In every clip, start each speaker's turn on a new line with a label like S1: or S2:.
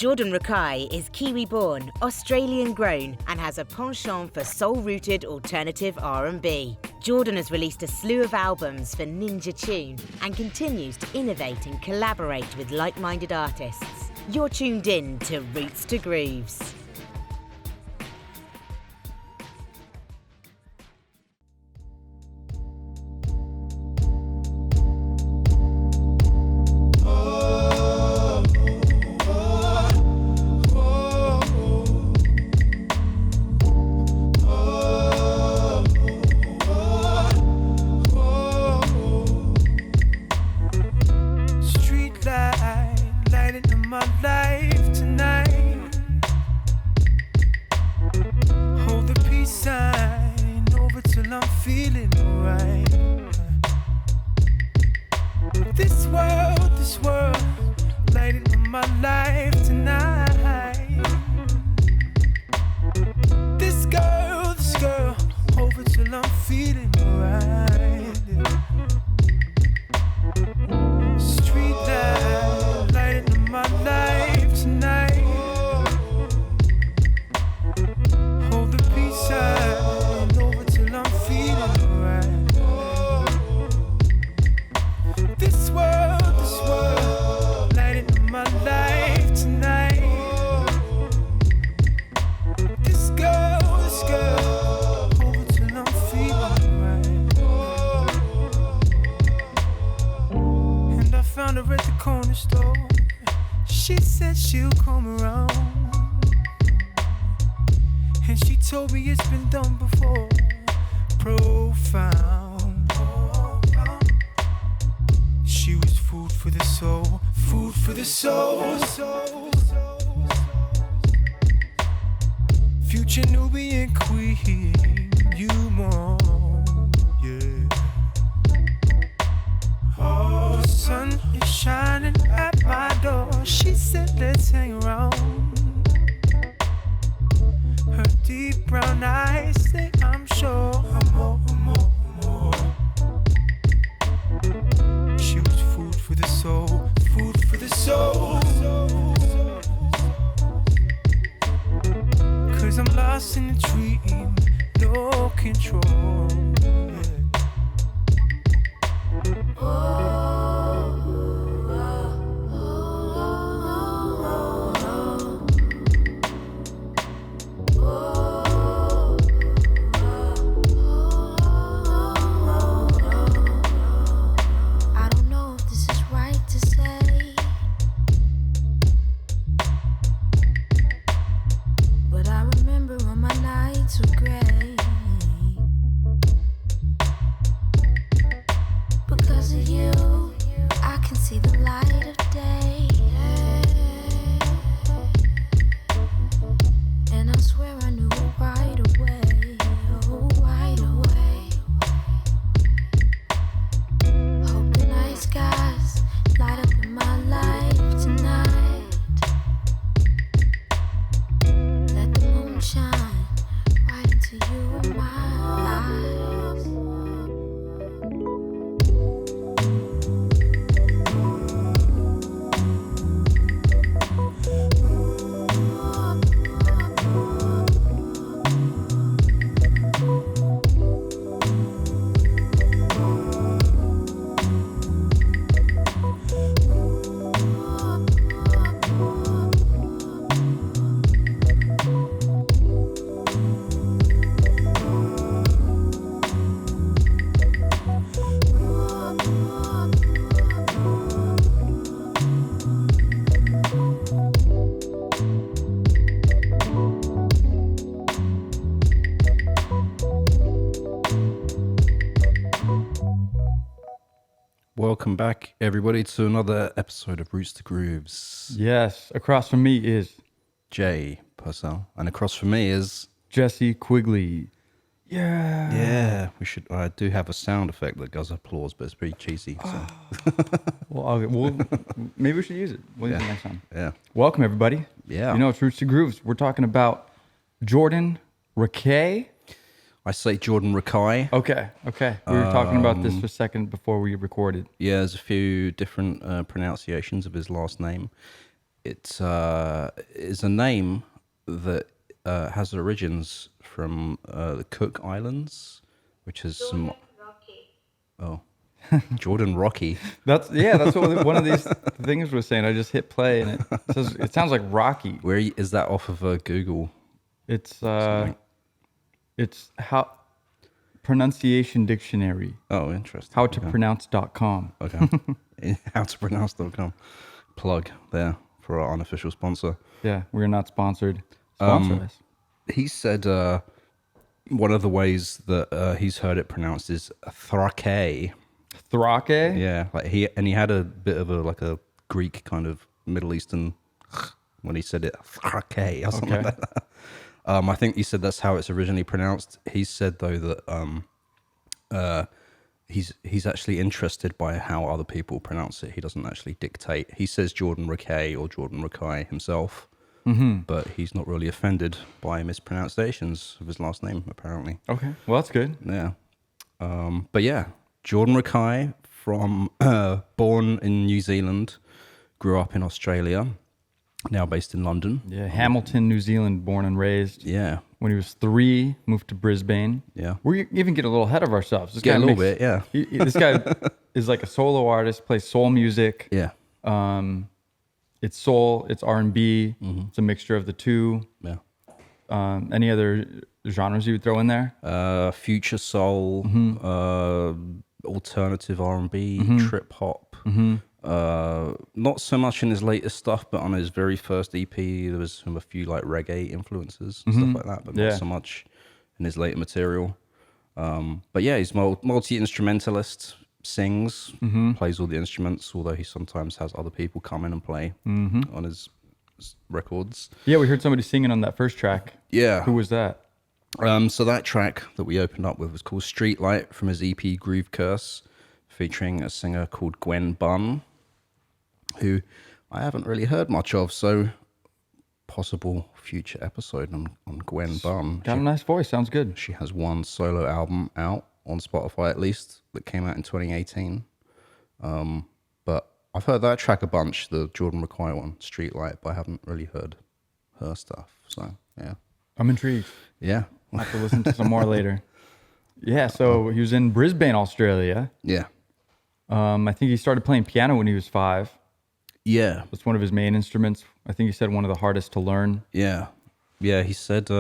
S1: Jordan Rakei is Kiwi-born, Australian-grown, and has a penchant for soul-rooted alternative R&B. Jordan has released a slew of albums for Ninja Tune and continues to innovate and collaborate with like-minded artists. You're tuned in to Roots to Grooves.
S2: Welcome back, everybody, to another episode of Roots to Grooves.
S3: Yes, across from me is
S2: Jay Purcell, and across from me is
S3: Jesse Quigley. Yeah.
S2: We should. I do have a sound effect that goes applause, but it's pretty cheesy. So.
S3: Well, maybe we should use it. We'll use it next time.
S2: Yeah.
S3: Welcome, everybody.
S2: Yeah.
S3: You know, it's Roots to Grooves. We're talking about Jordan Rakei.
S2: I say Jordan Rakei.
S3: Okay. We were talking about this for a second before we recorded.
S2: Yeah, there's a few different pronunciations of his last name. It is a name that has origins from the Cook Islands, which is some. Oh, Jordan Rocky.
S3: That's what one of these things was saying. I just hit play and it sounds like Rocky.
S2: Is that off of Google?
S3: It's how pronunciation dictionary.
S2: Oh, interesting.
S3: Howtopronounce.com.
S2: Okay. Howtopronounce.com. Plug there for our unofficial sponsor.
S3: Yeah, we're not sponsored. Sponsor us.
S2: He said one of the ways that he's heard it pronounced is Rakei.
S3: Rakei?
S2: Yeah, like he had a bit of a Greek kind of Middle Eastern when he said it, Rakei or something like that. I think he said that's how it's originally pronounced. He said though that he's actually interested by how other people pronounce it. He doesn't actually dictate. He says Jordan Rakei or Jordan Rakei himself, but he's not really offended by mispronunciations of his last name, apparently.
S3: Okay, well, that's good.
S2: Yeah. But yeah, Jordan Rakei, born in New Zealand, grew up in Australia, now based in London.
S3: Yeah, Hamilton, New Zealand, born and raised.
S2: Yeah.
S3: When he was 3, moved to Brisbane.
S2: Yeah.
S3: We even get a little ahead of ourselves.
S2: Get a little bit, yeah.
S3: This guy is like a solo artist, plays soul music.
S2: Yeah.
S3: It's soul, it's R&B. It's a mixture of the two.
S2: Yeah.
S3: Any other genres you would throw in there?
S2: Future soul, alternative R&B, trip hop. Not so much in his latest stuff, but on his very first EP, there was a few like reggae influences and stuff like that, but not so much in his later material. But yeah, he's multi-instrumentalist, sings, plays all the instruments, although he sometimes has other people come in and play on his records.
S3: Yeah, we heard somebody singing on that first track.
S2: Yeah.
S3: Who was that?
S2: So that track that we opened up with was called Streetlight from his EP Groove Curse, featuring a singer called Gwen Bunn, who I haven't really heard much of, so possible future episode on Gwen Bunn.
S3: Got a nice voice, sounds good.
S2: She has one solo album out on Spotify at least that came out in 2018. But I've heard that track a bunch, the Jordan Rakei one, Streetlight, but I haven't really heard her stuff. So yeah,
S3: I'm intrigued.
S2: yeah,
S3: I'll have to listen to some more later. Yeah, so he was in Brisbane, Australia.
S2: yeah,
S3: I think he started playing piano when he was 5.
S2: yeah,
S3: That's one of his main instruments. I think he said one of the hardest to learn.
S2: yeah. He said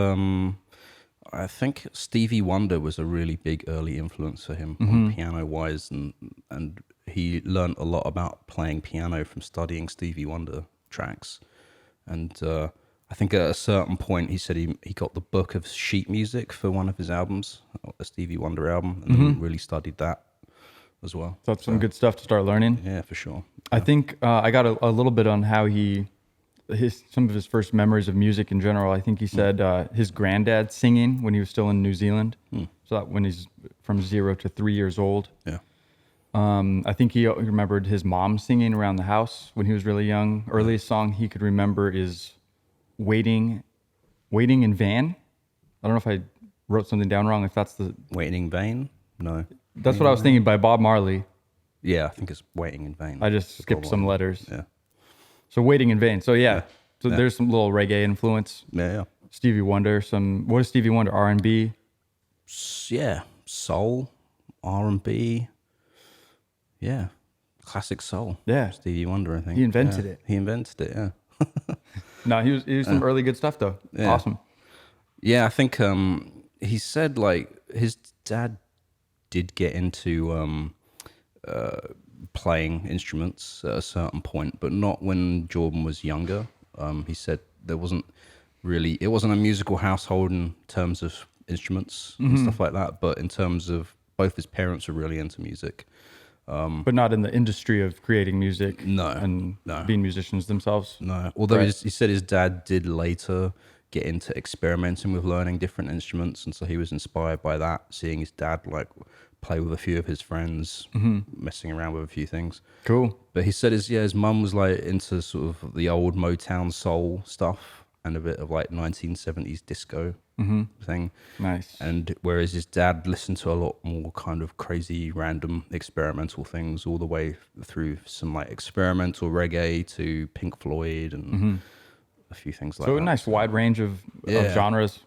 S2: I think Stevie Wonder was a really big early influence for him on piano wise, and he learned a lot about playing piano from studying Stevie Wonder tracks. And I think at a certain point he said he got the book of sheet music for one of his albums, a Stevie Wonder album, and then really studied that as well.
S3: So that's some good stuff to start learning.
S2: Yeah, for sure.
S3: I think I got a little bit on how some of his first memories of music in general. I think he said his granddad singing when he was still in New Zealand. So that when he's from 0 to 3 years old.
S2: Yeah.
S3: I think he remembered his mom singing around the house when he was really young. Earliest song he could remember is Waiting in Vain. I don't know if I wrote something down wrong. If that's the
S2: Waiting in Vain? No.
S3: That's what I was thinking, by Bob Marley.
S2: Yeah, I think it's Waiting in Vain.
S3: I just skipped some letters.
S2: Yeah.
S3: So Waiting in Vain. So yeah. So there's some little reggae influence.
S2: Yeah.
S3: Stevie Wonder. What is Stevie Wonder? R&B?
S2: Yeah. Soul, R&B. Yeah. Classic soul.
S3: Yeah.
S2: Stevie Wonder, I think.
S3: He invented it.
S2: He invented it, yeah.
S3: No, he was some early good stuff though.
S2: Yeah.
S3: Awesome.
S2: Yeah, I think he said like his dad did get into playing instruments at a certain point, but not when Jordan was younger. He said it wasn't a musical household in terms of instruments and stuff like that, but in terms of both his parents were really into music.
S3: But not in the industry of creating music.
S2: No.
S3: Being musicians themselves.
S2: No, although
S3: Right.
S2: he said his dad did later get into experimenting with learning different instruments, and so he was inspired by that, seeing his dad like play with a few of his friends, messing around with a few things.
S3: Cool.
S2: But he said his mum was like into sort of the old Motown soul stuff, and a bit of like 1970s disco thing.
S3: Nice.
S2: And whereas his dad listened to a lot more kind of crazy, random, experimental things, all the way through some like experimental reggae to Pink Floyd and a few things like that.
S3: So a nice wide range of genres.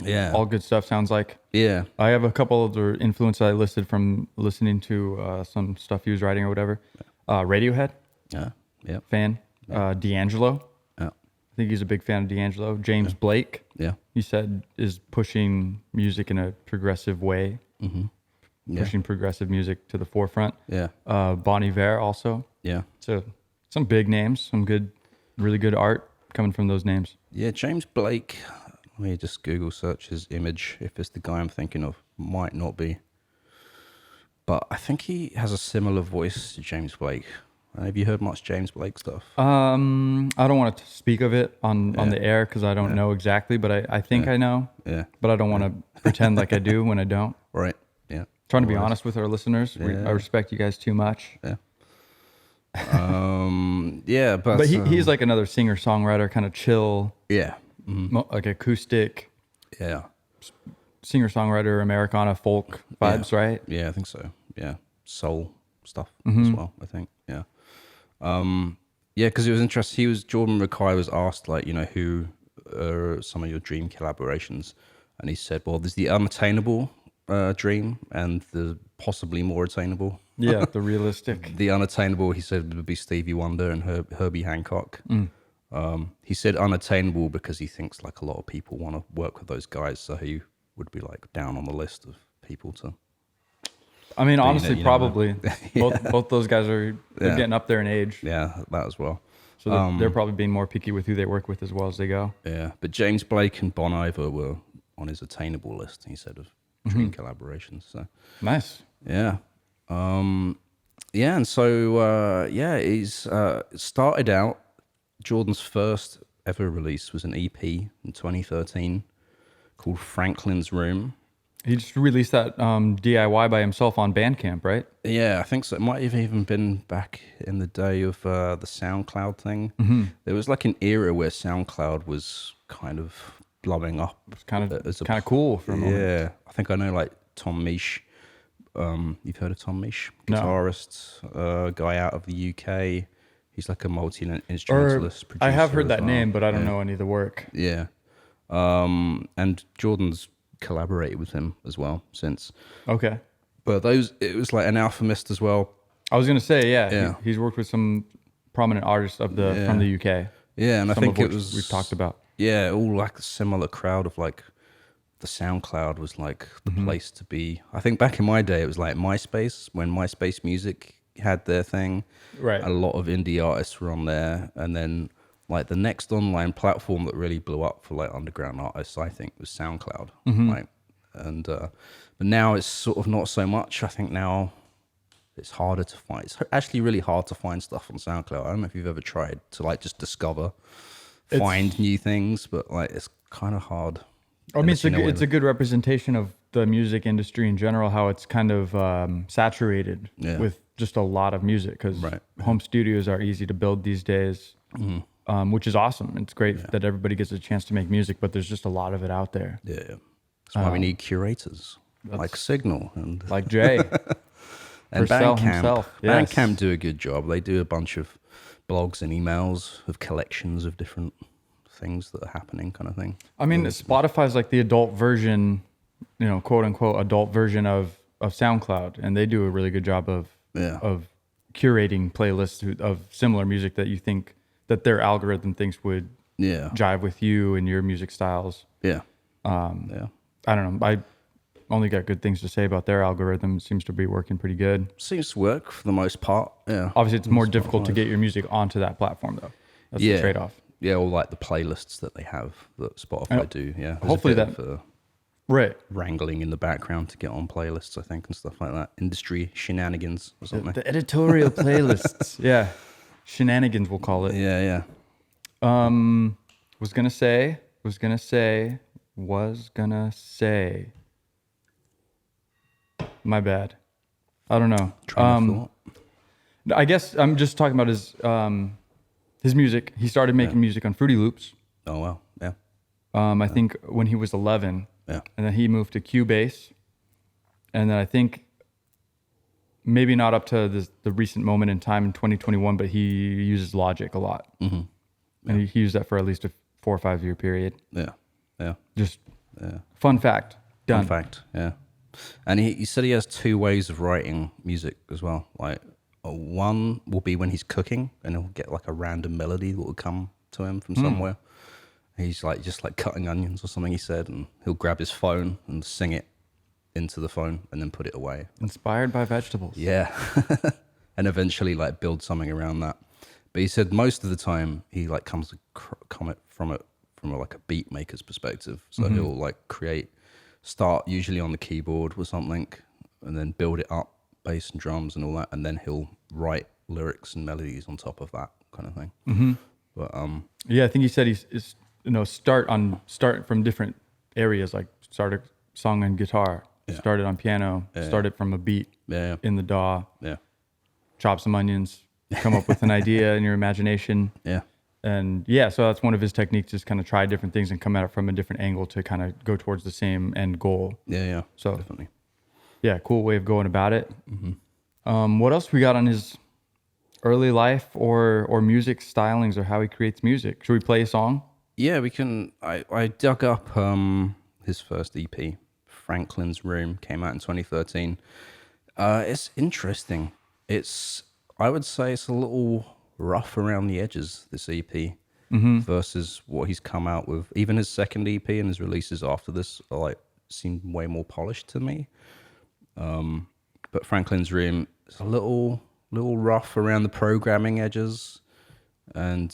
S2: Yeah.
S3: All good stuff, sounds like.
S2: Yeah.
S3: I have a couple of the influences I listed from listening to some stuff he was writing or whatever. Radiohead.
S2: Yeah. Yeah.
S3: Fan. D'Angelo.
S2: Yeah.
S3: I think he's a big fan of D'Angelo. James Blake.
S2: Yeah.
S3: He said is pushing music in a progressive way. Pushing progressive music to the forefront.
S2: Yeah.
S3: Bon Iver also.
S2: Yeah.
S3: So some big names, some good, really good art coming from those names.
S2: Yeah. James Blake. Let me just Google search his image. If it's the guy I'm thinking of, might not be. But I think he has a similar voice to James Blake. Have you heard much James Blake stuff?
S3: I don't want to speak of it on the air because I don't know exactly, but I think I know.
S2: Yeah.
S3: But I don't want to pretend like I do when I don't.
S2: Right. Yeah.
S3: Trying to be honest with our listeners. I respect you guys too much.
S2: Yeah. Yeah, but
S3: he's like another singer songwriter, kind of chill.
S2: Yeah.
S3: Like acoustic.
S2: Yeah.
S3: Singer songwriter, Americana folk vibes, right?
S2: Yeah, I think so. Yeah, soul stuff as well. I think. Yeah. Yeah, because it was interesting. Jordan Rakei was asked, like, who are some of your dream collaborations, and he said, well, there's the unattainable dream and the possibly more attainable.
S3: Yeah, the realistic.
S2: The unattainable, he said, would be Stevie Wonder and Herbie Hancock. He said unattainable because he thinks like a lot of people want to work with those guys, so he would be like down on the list of people to.
S3: I mean, honestly, probably
S2: Yeah.
S3: both those guys are getting up there in age.
S2: Yeah, that as well.
S3: So they're probably being more picky with who they work with as well as they go.
S2: Yeah, but James Blake and Bon Iver were on his attainable list, he said, of dream collaborations. So
S3: nice.
S2: Yeah. Yeah, and so, he's started out, Jordan's first ever release was an EP in 2013 called Franklin's Room.
S3: He just released that DIY by himself on Bandcamp, right?
S2: Yeah, I think so. It might have even been back in the day of the SoundCloud thing. There was like an era where SoundCloud was kind of blowing up.
S3: It's kind of cool for a moment.
S2: Yeah, I think I know like Tom Misch. You've heard of Tom Misch?
S3: No.
S2: Guitarist, guy out of the UK. He's like a multi-instrumentalist producer.
S3: I have heard that
S2: as well.
S3: name, but I don't know any of the work.
S2: Yeah. And Jordan's collaborated with him as well since.
S3: Okay.
S2: But it was like an Alchemist as well.
S3: I was gonna say,
S2: Yeah.
S3: He's worked with some prominent artists from the UK.
S2: Yeah, and I think it was
S3: we've talked about.
S2: Yeah, all like a similar crowd of like the SoundCloud was like the place to be. I think back in my day it was like MySpace, when MySpace Music had their thing.
S3: Right.
S2: A lot of indie artists were on there, and then like the next online platform that really blew up for like underground artists, I think, was SoundCloud. Right. And but now it's sort of not so much. I think now it's harder to find. It's actually really hard to find stuff on SoundCloud. I don't know if you've ever tried to like just find new things, but like it's kind of hard.
S3: I mean, it's a good representation of the music industry in general, how it's kind of saturated with just a lot of music, because home studios are easy to build these days, which is awesome. It's great that everybody gets a chance to make music, but there's just a lot of it out there.
S2: Yeah. That's why we need curators like Signl and
S3: like Jay
S2: and
S3: Purcell
S2: Bandcamp.
S3: himself. Yes.
S2: Bandcamp do a good job. They do a bunch of blogs and emails of collections of different things that are happening, kind of thing.
S3: I mean, Spotify's like the adult version, quote unquote adult version of SoundCloud, and they do a really good job of curating playlists of similar music that you think that their algorithm thinks would jive with you and your music styles.
S2: Yeah.
S3: I don't know. I only got good things to say about their algorithm. It seems to be working pretty good.
S2: Seems to work for the most part. Yeah.
S3: Obviously, it's more difficult to get your music onto that platform, though. That's the trade-off.
S2: Yeah, or like the playlists that they have that Spotify do. Yeah. There's
S3: hopefully
S2: a bit of,
S3: right.
S2: wrangling in the background to get on playlists, I think, and stuff like that. Industry shenanigans or something.
S3: The editorial playlists. Yeah. Shenanigans, we'll call it.
S2: Yeah.
S3: Was gonna say. My bad. I don't know.
S2: Train of thought.
S3: I guess I'm just talking about his music. He started making music on Fruity Loops.
S2: Oh, wow.
S3: I think when he was 11.
S2: Yeah.
S3: And then he moved to Cubase. And then I think maybe not up to the recent moment in time in 2021, but he uses Logic a lot. Mm-hmm. Yeah. And he used that for at least a 4 or 5 year period.
S2: Yeah. Yeah.
S3: Just fun fact. Done.
S2: Fun fact, yeah. And he said he has 2 ways of writing music as well. Like, one will be when he's cooking, and he'll get like a random melody that will come to him from somewhere. He's like just like cutting onions or something, he said, and he'll grab his phone and sing it into the phone and then put it away.
S3: Inspired by vegetables.
S2: Yeah. And eventually like build something around that. But he said most of the time he like comes to comment from like a beat maker's perspective. So he'll like start usually on the keyboard with something and then build it up, bass and drums and all that, and then he'll write lyrics and melodies on top of that kind of thing. Mm-hmm. But
S3: yeah, I think he said he's start from different areas, like start a song on guitar, start it on piano, start it from a beat in the DAW, chop some onions, come up with an idea in your imagination. Yeah. And so that's one of his techniques, is kind of try different things and come at it from a different angle to kind of go towards the same end goal.
S2: Yeah,
S3: so
S2: definitely.
S3: Yeah, cool way of going about it. Mm-hmm. What else we got on his early life or music stylings, or how he creates music? Should we play a song?
S2: Yeah, we can. I dug up his first EP, Franklin's Room, came out in 2013. It's interesting. I would say it's a little rough around the edges, this EP, versus what he's come out with. Even his second EP and his releases after this are seem way more polished to me. But Franklin's Room is a little rough around the programming edges and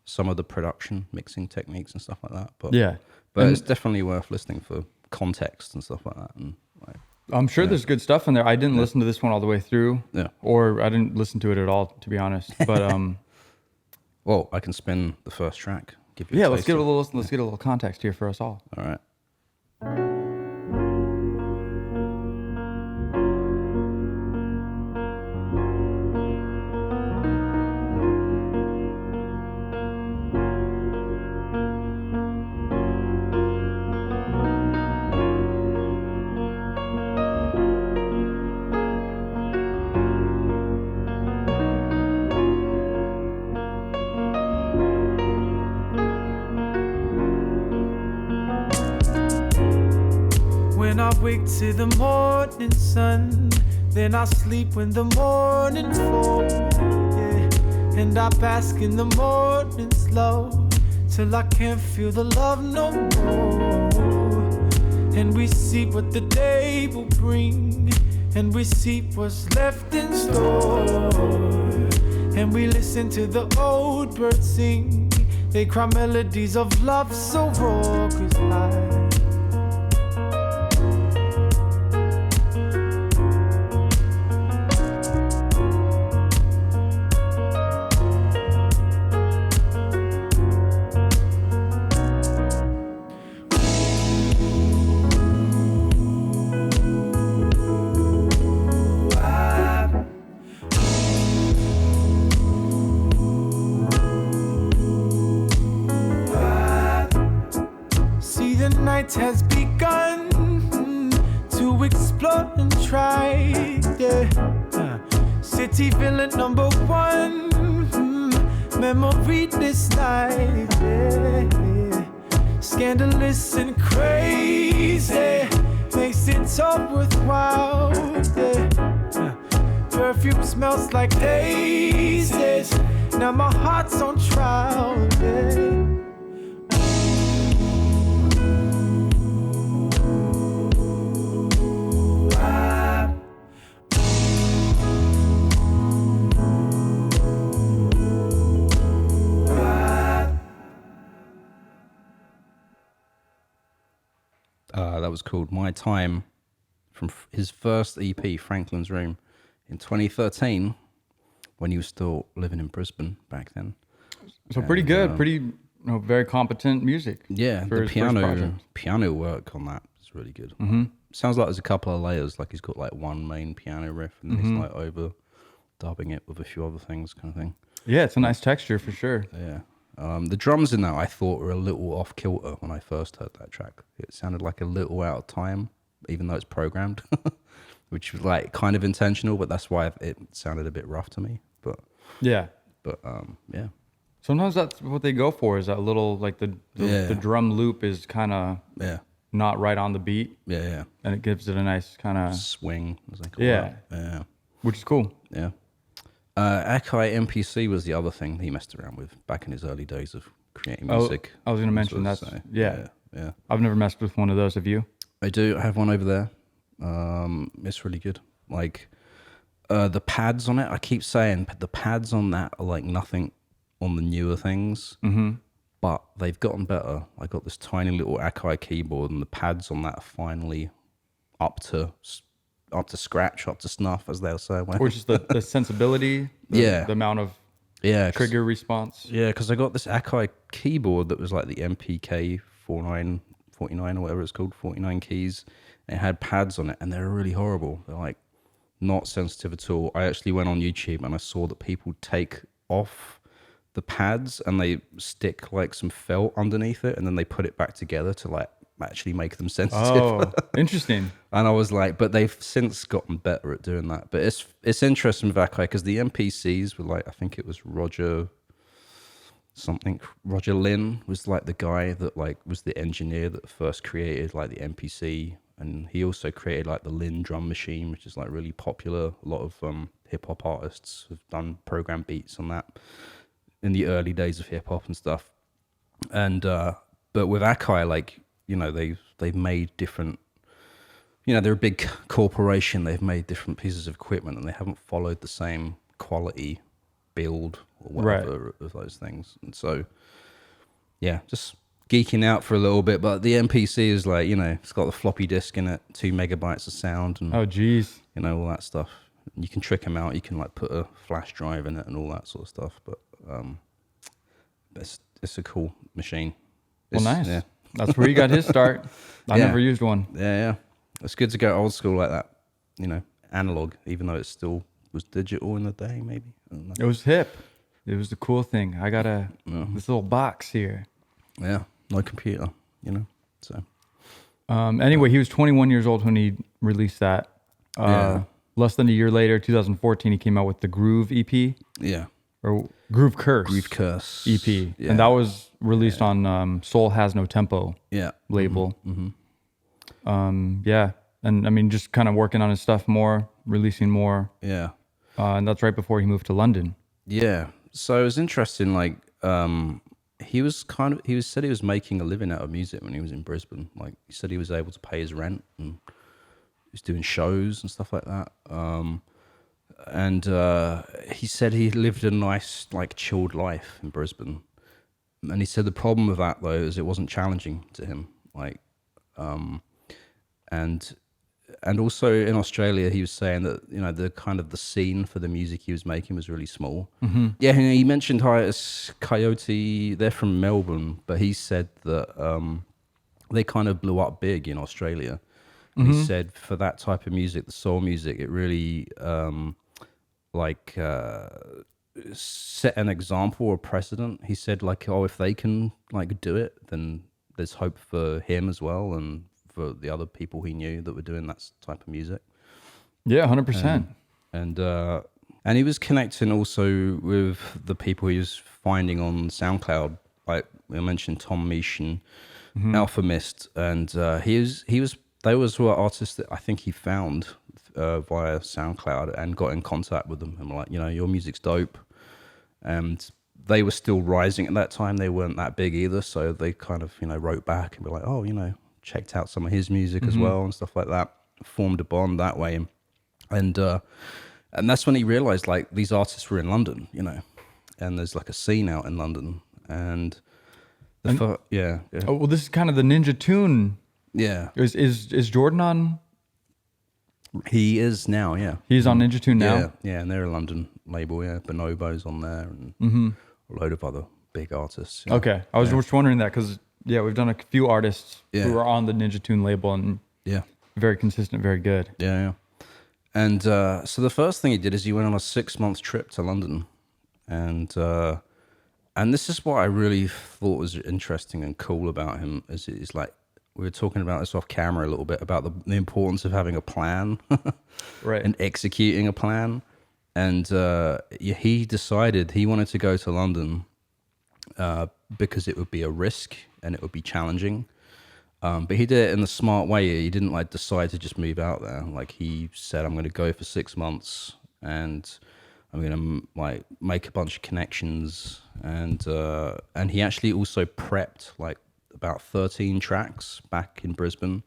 S2: some of the production mixing techniques and stuff like that. But it's definitely worth listening for context and stuff like that. And
S3: I'm sure there's good stuff in there. I didn't listen to this one all the way through, or I didn't listen to it at all, to be honest. But
S2: well, I can spin the first track. Give you
S3: let's get a little context here for us all.
S2: All right.
S4: Wake to the morning sun, then I sleep when the morning falls, and I bask in the morning's love till I can't feel the love no more. And we see what the day will bring, and we see what's left in store, and we listen to the old birds sing. They cry melodies of love so raw, 'cause has begun to explore and try, City villain number 1, memory this night, Scandalous and crazy, makes it all worthwhile, Perfume smells like daisies, now my heart's on trial,
S2: That was called My Time, from his first EP, Franklin's Room, in 2013, when he was still living in Brisbane back then.
S3: So pretty good, very competent music.
S2: Yeah, the piano work on that is really good. Mm-hmm. Sounds like there's a couple of layers, like he's got like one main piano riff and then he's like over dubbing it with a few other things, kind of thing.
S3: Yeah, it's a nice texture for sure.
S2: Yeah. The drums in that I thought were a little off kilter when I first heard that track. It sounded like a little out of time, even though it's programmed, which was like kind of intentional, but that's why it sounded a bit rough to me. But
S3: yeah.
S2: Sometimes
S3: that's what they go for, is that little, like the drum loop is kind of not right on the beat.
S2: Yeah.
S3: And it gives it a nice kind of
S2: swing. As they call
S3: yeah.
S2: it. Yeah.
S3: Which is cool.
S2: Yeah. Akai MPC was the other thing he messed around with back in his early days of creating music.
S3: I was going to mention that. Yeah. I've never messed with one of those. Have you?
S2: I do. I have one over there. It's really good. Like the pads on it, I keep saying the pads on that are like nothing on the newer things, but they've gotten better. I got this tiny little Akai keyboard, and the pads on that are finally up to scratch, up to snuff, as they'll say.
S3: Or just the sensibility, the amount of trigger response.
S2: Yeah, because I got this Akai keyboard that was like the MPK 49 or whatever it's called, 49 keys. And it had pads on it, and they're really horrible. They're like not sensitive at all. I actually went on YouTube and I saw that people take off the pads and they stick like some felt underneath it, and then they put it back together to like actually make them sensitive.
S3: Oh, interesting.
S2: And I was like, but they've since gotten better at doing that. But it's interesting with Rakei because the MPCs were like, I think it was Roger Lynn was like the guy that like was the engineer that first created like the MPC, and he also created like the Lynn drum machine, which is like really popular. A lot of hip hop artists have done program beats on that in the early days of hip hop and stuff. And but with Akai, like, you know, they've made different, you know, they're a big corporation. They've made different pieces of equipment, and they haven't followed the same quality build or whatever of those things. And so, yeah, just geeking out for a little bit. But the MPC is like, you know, it's got the floppy disk in it, 2 megabytes of sound, and
S3: oh geez,
S2: you know, all that stuff. You can trick them out. You can like put a flash drive in it and all that sort of stuff. But it's a cool machine.
S3: Well, nice. Yeah. That's where he got his start. I never used one.
S2: Yeah. It's good to go old school like that. You know, analog, even though it still was digital in the day, maybe. I don't know.
S3: It was hip. It was the cool thing. I got this little box here.
S2: Yeah, no computer, you know. So
S3: anyway, he was 21 years old when he released that. Less than a year later, 2014, he came out with the Groove EP.
S2: Yeah.
S3: Or Groove Curse.
S2: Groove Curse
S3: EP. Yeah. And that was released on Soul Has No Tempo label. Yeah. And I mean, just kind of working on his stuff more, releasing more.
S2: Yeah.
S3: And that's right before he moved to London.
S2: Yeah. So it was interesting. Like, he said he was making a living out of music when he was in Brisbane. Like, he said he was able to pay his rent, and he was doing shows and stuff like that. And he said he lived a nice, like, chilled life in Brisbane. And he said the problem with that, though, is it wasn't challenging to him. Like, and also in Australia, he was saying that, you know, the kind of the scene for the music he was making was really small. Yeah, and he mentioned Hiatus Coyote. They're from Melbourne, but he said that they kind of blew up big in Australia. He said for that type of music, the soul music, it really set an example or precedent. He said, like, oh, if they can like do it, then there's hope for him as well, and for the other people he knew that were doing that type of music.
S3: Yeah, 100%.
S2: And he was connecting also with the people he was finding on SoundCloud. Like I mentioned, Tom Misch and Alpha Mist, and those were artists that I think he found via SoundCloud and got in contact with them and were like, you know, your music's dope. And they were still rising at that time. They weren't that big either, so they kind of, you know, wrote back and were like, oh, you know, checked out some of his music as well and stuff like that. Formed a bond that way, and that's when he realized, like, these artists were in London, you know, and there's like a scene out in London, and oh
S3: well, this is kind of the Ninja Tune.
S2: Yeah,
S3: is Jordan on?
S2: He is now. Yeah,
S3: he's on Ninja Tune now.
S2: Yeah, and they're a London label. Yeah, Bonobo's on there, and a load of other big artists.
S3: Yeah. Okay, I was just wondering that because we've done a few artists who are on the Ninja Tune label, and very consistent, very good.
S2: Yeah. And so the first thing he did is he went on a 6-month trip to London, and And this is what I really thought was interesting and cool about him, is like, we were talking about this off camera a little bit about the importance of having a plan
S3: Right.
S2: and executing a plan. And he decided he wanted to go to London because it would be a risk and it would be challenging. But he did it in a smart way. He didn't like decide to just move out there. Like he said, I'm going to go for 6 months and I'm going to like make a bunch of connections. And he actually also prepped like about 13 tracks back in Brisbane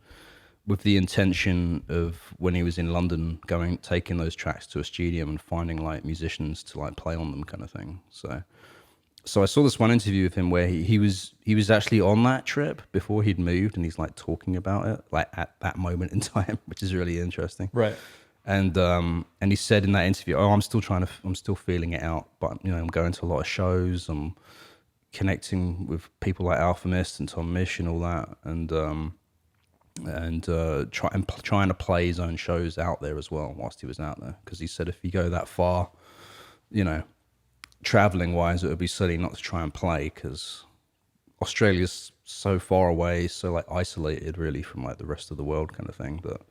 S2: with the intention of, when he was in London, taking those tracks to a studio and finding like musicians to like play on them, kind of thing. So I saw this one interview with him where he was actually on that trip before he'd moved, and he's like talking about it like at that moment in time, which is really interesting.
S3: Right.
S2: And he said in that interview, "Oh, I'm still feeling it out, but you know, I'm going to a lot of shows, I'm connecting with people like Alpha Mist and Tom Misch and all that, and trying to play his own shows out there as well whilst he was out there, because he said if you go that far, you know, traveling wise, it would be silly not to try and play, because Australia's so far away, so like isolated really from like the rest of the world, kind of thing." But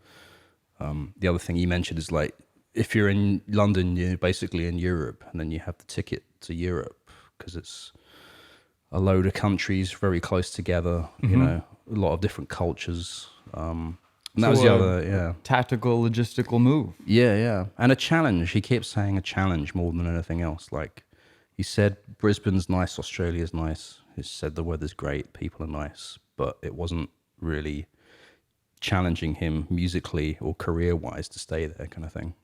S2: the other thing he mentioned is like, if you're in London, you're basically in Europe, and then you have the ticket to Europe because it's a load of countries very close together, you know, a lot of different cultures. And that was the other,
S3: tactical, logistical move.
S2: Yeah. And a challenge. He kept saying a challenge more than anything else. Like he said, Brisbane's nice, Australia's nice. He said the weather's great, people are nice, but it wasn't really challenging him musically or career-wise to stay there, kind of thing.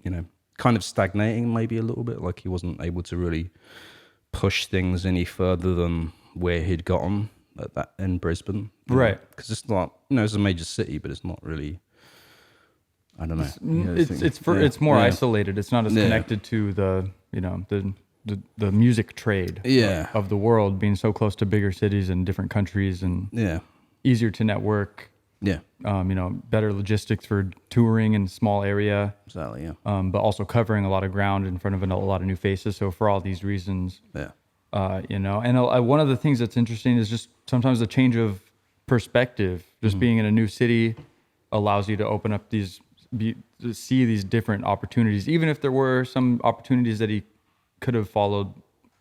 S2: You know, kind of stagnating maybe a little bit. Like he wasn't able to really push things any further than where he'd gotten at that in Brisbane,
S3: right?
S2: Because it's not, you know, it's a major city, but it's not really. I don't know.
S3: It's more isolated. It's not as connected to the, you know, the music trade of the world, being so close to bigger cities and different countries, and easier to network. You know, better logistics for touring in small area.
S2: Exactly.
S3: But also covering a lot of ground in front of a lot of new faces. So for all these reasons, you know, and one of the things that's interesting is just sometimes the change of perspective. Just being in a new city allows you to open up to see these different opportunities, even if there were some opportunities that he could have followed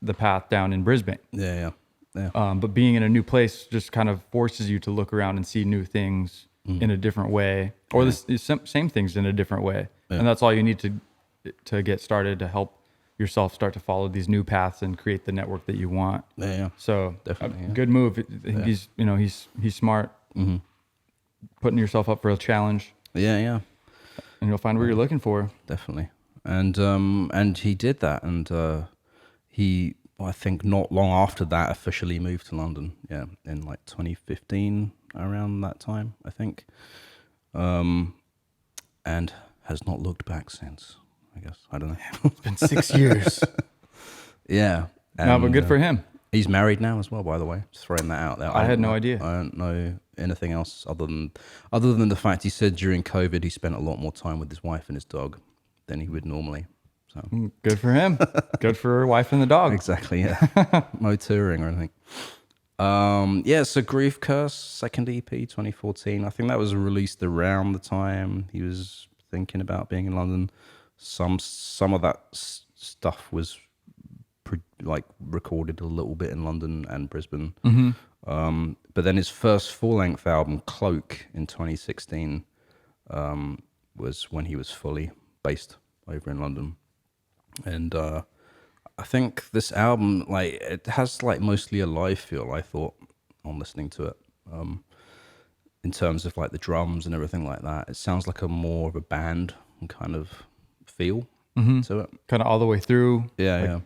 S3: the path down in Brisbane. Yeah. But being in a new place just kind of forces you to look around and see new things in a different way, or the same things in a different way. And that's all you need to get started, to help yourself start to follow these new paths and create the network that you want. So definitely, good move. He's, you know, he's smart, putting yourself up for a challenge. And you'll find what you're looking for.
S2: Definitely. And he did that, and he, I think not long after that, officially moved to London. In like 2015, around that time, I think. And has not looked back since, I guess. I don't know.
S3: It's been 6 years.
S2: And,
S3: no, but good for him.
S2: He's married now as well, by the way. Just throwing that out there.
S3: I had no idea.
S2: I don't know anything else other than the fact he said during COVID he spent a lot more time with his wife and his dog than he would normally. So
S3: good for him. Good for her wife and the dog.
S2: Exactly. Yeah. No touring or anything. So Grief Curse, second EP, 2014. I think that was released around the time he was thinking about being in London. Some of that stuff was recorded a little bit in London and Brisbane. But then his first full-length album, Cloak, in 2016, was when he was fully based over in London. And I think this album, like, it has like mostly a live feel, I thought, on listening to it. In terms of like the drums and everything like that, it sounds like more of a band kind of feel to it.
S3: Kind of all the way through.
S2: Yeah.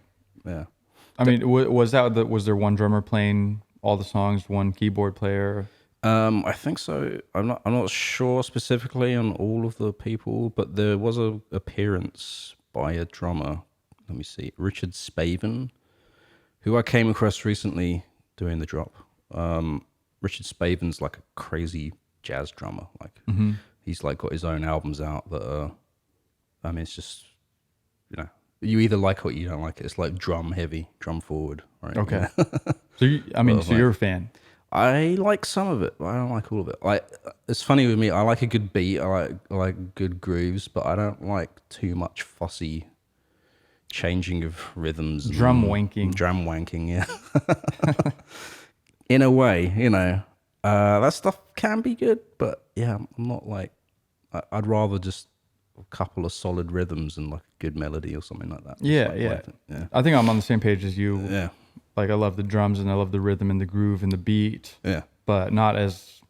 S3: I mean, was there one drummer playing all the songs, one keyboard player?
S2: I think so. I'm not sure specifically on all of the people, but there was a appearance by a drummer. Let me see, Richard Spaven, who I came across recently doing the drop. Richard Spaven's like a crazy jazz drummer. Like he's like got his own albums out that are, I mean, it's just, you know, you either like it or you don't like it. It's like drum heavy, drum forward, right?
S3: Okay.
S2: Yeah.
S3: So you're a fan.
S2: I like some of it, but I don't like all of it. Like, it's funny with me. I like a good beat. I like good grooves, but I don't like too much fussy changing of rhythms.
S3: Drum wanking.
S2: Drum wanking, yeah. In a way, that stuff can be good, but yeah, I'm not like. I'd rather just a couple of solid rhythms and like a good melody or something like that.
S3: Yeah,
S2: yeah.
S3: I think I'm on the same page as you.
S2: Yeah.
S3: Like I love the drums and I love the rhythm and the groove and the beat.
S2: Yeah.
S3: But not as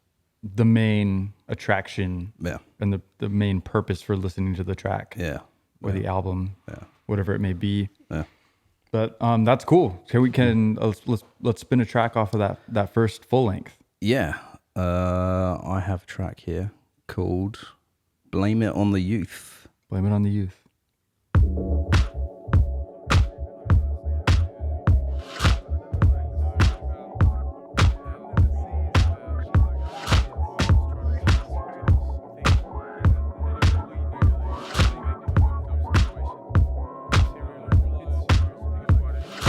S3: the main attraction.
S2: Yeah.
S3: And the main purpose for listening to the track.
S2: Yeah.
S3: Or the album.
S2: Yeah.
S3: Whatever it may be.
S2: Yeah.
S3: But that's cool. Okay, let's spin a track off of that first full length.
S2: Yeah. I have a track here called Blame It on the Youth.
S3: Blame It on the Youth.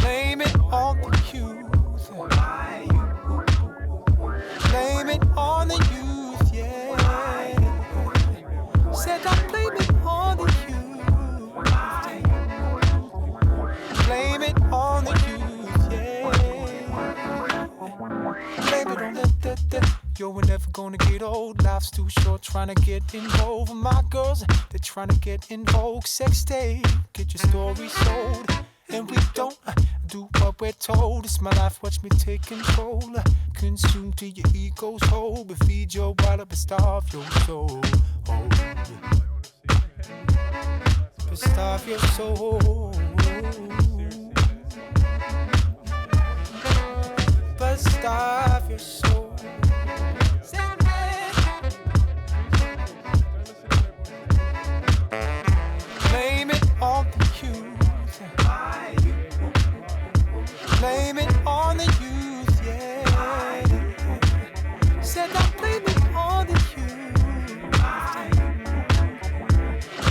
S4: Blame it on the youth. Blame it on the youth, yeah. Said I blame it on the youth. Blame it on the youth, yeah. Blame it on the. Yo, we're never gonna get old. Life's too short trying to get involved. My girls, they're trying to get in vogue. Sex tape, get your story sold. And we don't do what we're told. It's my life, watch me take control. Consume till your ego's whole. But feed your wallet, but starve your soul. But starve your soul. But starve your soul. Blame it on the youth. Blame it on the youth, yeah. Said I blame it on the youth.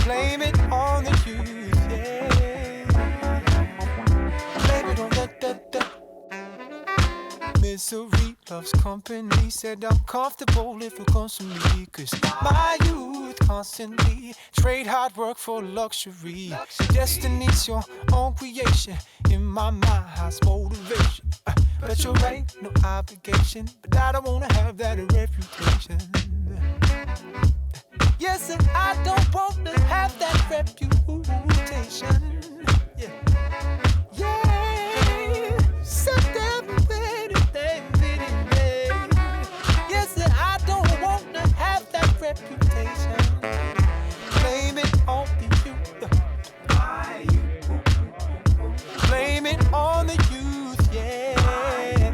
S4: Blame it on the youth, yeah. Blame it on the. Misery loves company. Said I'm comfortable if it comes to me. Cause my youth constantly trade hard work for luxury. Destiny's your own creation. In my mind has motivation. But you're right, no obligation. But I don't wanna have that reputation. Yes, and I don't wanna have that reputation. Yeah. Yeah. Set them ready. Yes, and I don't wanna have that reputation. Blame it on the youth. Blame it on the youth, yeah.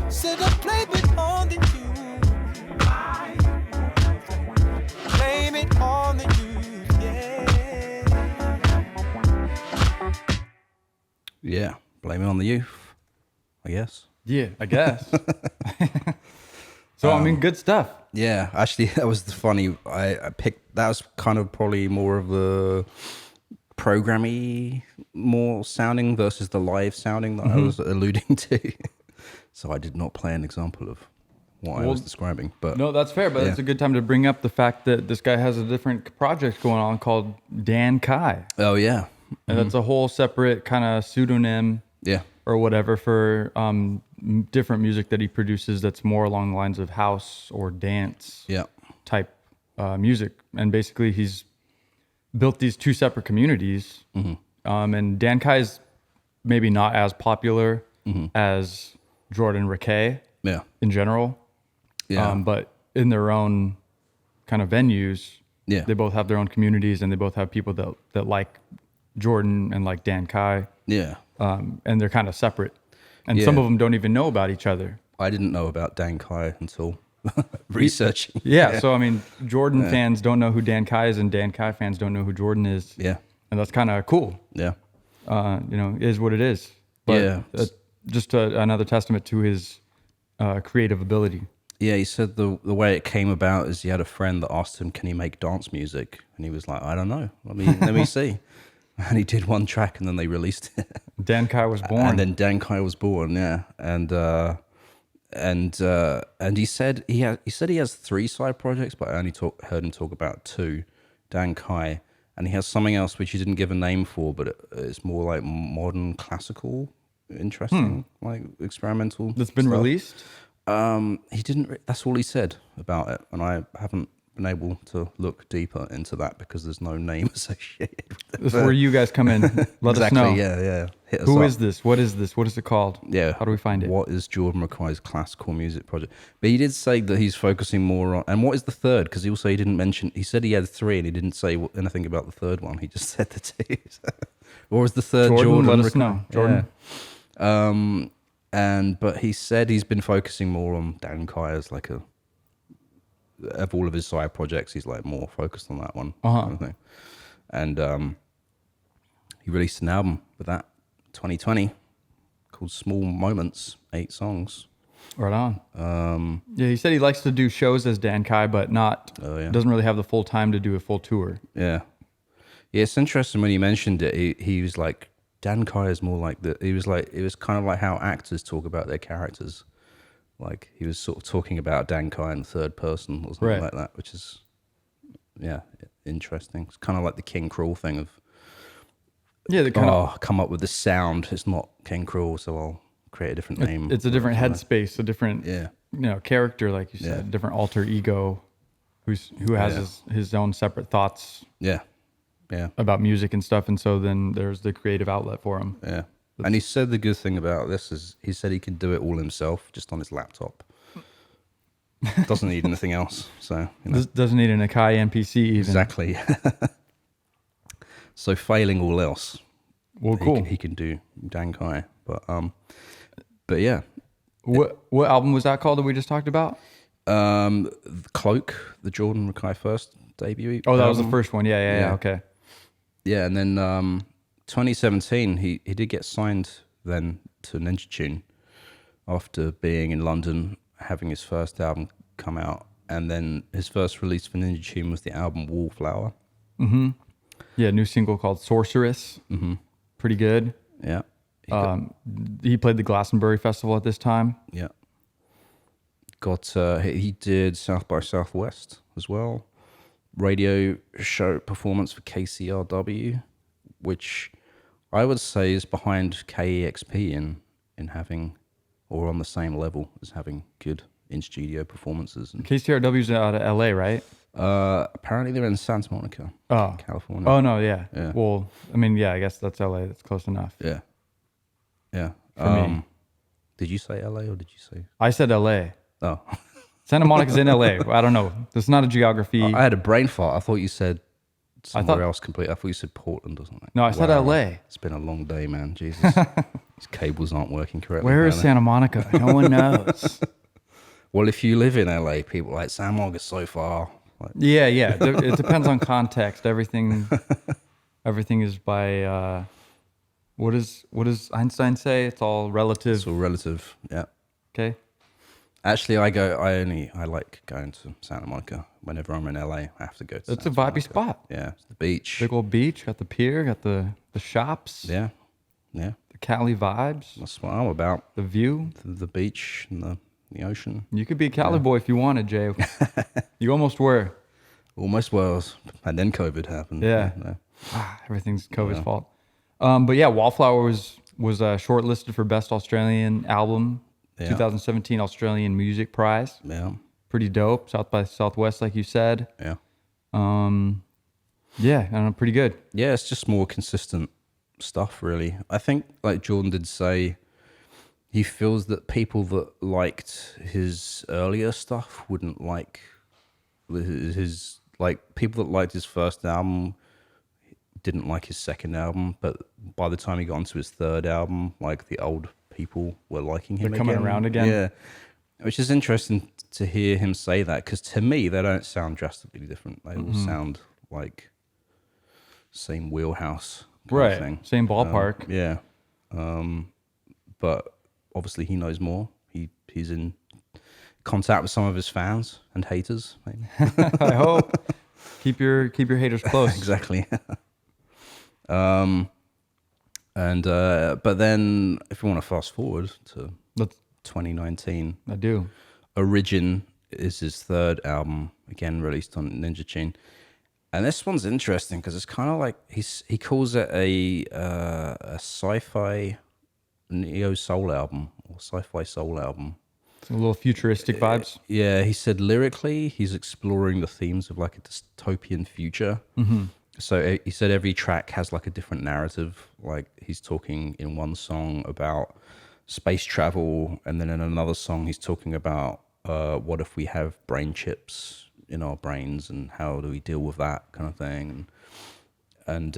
S4: Said I blame it on the youth. Blame it on the youth, yeah.
S2: Yeah. Blame It on the Youth, I guess.
S3: Yeah, I guess. So good stuff.
S2: Yeah, actually, that was the funny. I picked that was kind of probably more of the programmy, more sounding versus the live sounding that I was alluding to. So I did not play an example of what I was describing. But
S3: no, that's fair. But
S2: yeah.
S3: It's a good time to bring up the fact that this guy has a different project going on called Dan Kai,
S2: Oh yeah,
S3: and that's a whole separate kind of pseudonym.
S2: yeah,
S3: Or whatever for different music that he produces that's more along the lines of house or dance
S2: yeah,
S3: type music. And basically he's built these two separate communities. And Dan Kai's maybe not as popular as Jordan Rakei
S2: yeah,
S3: in general.
S2: yeah,
S3: But in their own kind of venues,
S2: yeah,
S3: they both have their own communities and they both have people that like Jordan and like Dan Kai.
S2: yeah.
S3: And they're kind of separate. And
S2: Yeah.
S3: some of them don't even know about each other.
S2: I didn't know about Dan Kai until researching.
S3: Yeah. So, Jordan fans don't know who Dan Kai is and Dan Kai fans don't know who Jordan is.
S2: Yeah,
S3: And that's kind of cool.
S2: yeah,
S3: Is what it is. But
S2: Yeah.
S3: just another testament to his creative ability.
S2: yeah. He said the way it came about is he had a friend that asked him, "Can he make dance music?" And he was like, "I don't know. Let me see." and he did one track, and then they released it.
S3: Dan Kai was born.
S2: And then Dan Kai was born, yeah. And he said he has 3 side projects, but I only heard him talk about 2. Dan Kai, and he has something else which he didn't give a name for, but it's more like modern classical, interesting, like experimental.
S3: That's been
S2: stuff.
S3: released?
S2: He didn't. That's all he said about it, and I haven't been able to look deeper into that because there's no name associated with it.
S3: This is where you guys come in. Let us know.
S2: Yeah. Hit us
S3: Who
S2: up.
S3: is this? What is this? What is it called?
S2: Yeah.
S3: How do we find it?
S2: What is Jordan Rakei's classical music project? But he did say that he's focusing more on. And what is the third? Because he didn't mention. He said he had 3, and he didn't say anything about the third one. He just said the 2. Or is the third Jordan?
S3: Let us know, Jordan.
S2: Yeah. But he said he's been focusing more on Dan Kai as like of all of his side projects, he's like more focused on that one. Kind of thing. And he released an album with that 2020 called Small Moments, 8 songs.
S3: Right on. Yeah, he said he likes to do shows as Dan Kai, but doesn't really have the full time to do a full tour.
S2: Yeah. Yeah, it's interesting when he mentioned it. He was like, Dan Kai is more like it was kind of like how actors talk about their characters. Like he was sort of talking about Dan Kai in the third person or something like that, which is, interesting. It's kind of like the King Cruel thing of,
S3: they kind of
S2: come up with the sound. It's not King Cruel, so I'll create a different name.
S3: It's a different headspace, a different character, like you said, different alter ego, who has his own separate thoughts. Yeah. About music and stuff, and so then there's the creative outlet for him.
S2: Yeah. And he said the good thing about this is he said he can do it all himself, just on his laptop. Doesn't need anything else. So
S3: doesn't need an Akai MPC even.
S2: Exactly. So failing all else,
S3: well, cool.
S2: He can do Dan Kai. But yeah.
S3: What album was that called that we just talked about?
S2: Cloak, the Jordan Rakei first debut.
S3: Oh, that was the first one. Yeah. Okay.
S2: Yeah, and then 2017, he did get signed then to Ninja Tune after being in London, having his first album come out, and then his first release for Ninja Tune was the album Wallflower.
S3: Mm-hmm. Yeah, new single called Sorceress.
S2: Mm-hmm.
S3: Pretty good.
S2: Yeah.
S3: He played the Glastonbury Festival at this time.
S2: Yeah. He did South by Southwest as well. Radio show performance for KCRW, which I would say is behind KEXP in having, or on the same level as having good in-studio performances. And
S3: KCRW's out of LA, right?
S2: Apparently they're in Santa Monica, California.
S3: Oh, no, yeah. Well, I mean, I guess that's LA. That's close enough.
S2: Yeah.
S3: For me.
S2: Did you say LA or did you say?
S3: I said LA.
S2: Oh.
S3: Santa Monica's in LA. I don't know. It's not a geography.
S2: I had a brain fart. I thought you said somewhere else completely. I thought you said Portland or something.
S3: No, I said LA.
S2: It's been a long day, man. Jesus. These cables aren't working correctly.
S3: Where is Santa Monica? No one knows.
S2: Well, if you live in LA, people are like, Santa Monica's so far. Like,
S3: yeah. It depends on context. Everything is by, what does Einstein say? It's all relative.
S2: It's all relative, yeah.
S3: Okay.
S2: Actually, I like going to Santa Monica. Whenever I'm in LA, I have to go to
S3: It's a vibey spot.
S2: Yeah, it's the beach.
S3: Big old beach, got the pier, got the shops.
S2: Yeah.
S3: The Cali vibes.
S2: That's what I'm about.
S3: The view.
S2: The beach and the ocean.
S3: You could be a Cali boy if you wanted, Jay. You almost were.
S2: Almost was. And then COVID happened.
S3: Yeah. Everything's COVID's fault. But yeah, Wallflower was shortlisted for Best Australian Album, 2017 Australian Music Prize.
S2: Yeah.
S3: Pretty dope. South by Southwest, like you said.
S2: Yeah.
S3: I don't know, pretty good.
S2: Yeah, it's just more consistent stuff, really. I think, like Jordan did say, he feels that people that liked his earlier stuff wouldn't like his, like, people that liked his first album didn't like his second album, but by the time he got onto his third album, like, the old people were liking him.
S3: They're coming around again.
S2: Yeah, which is interesting to hear him say that, because to me they don't sound drastically different. They all sound like same wheelhouse kind of thing.
S3: Same ballpark.
S2: But obviously he knows more. He's in contact with some of his fans and haters, maybe.
S3: I hope. Keep your haters close.
S2: Exactly. But then if you want to fast forward to
S3: Let's,
S2: 2019,
S3: I do.
S2: Origin is his third album, again released on Ninja Tune. And this one's interesting because it's kind of like he calls it a sci-fi neo soul album or sci-fi soul album.
S3: A little futuristic vibes.
S2: Yeah, he said lyrically he's exploring the themes of like a dystopian future. So he said every track has like a different narrative. Like he's talking in one song about space travel, and then in another song he's talking about what if we have brain chips in our brains and how do we deal with that kind of thing. And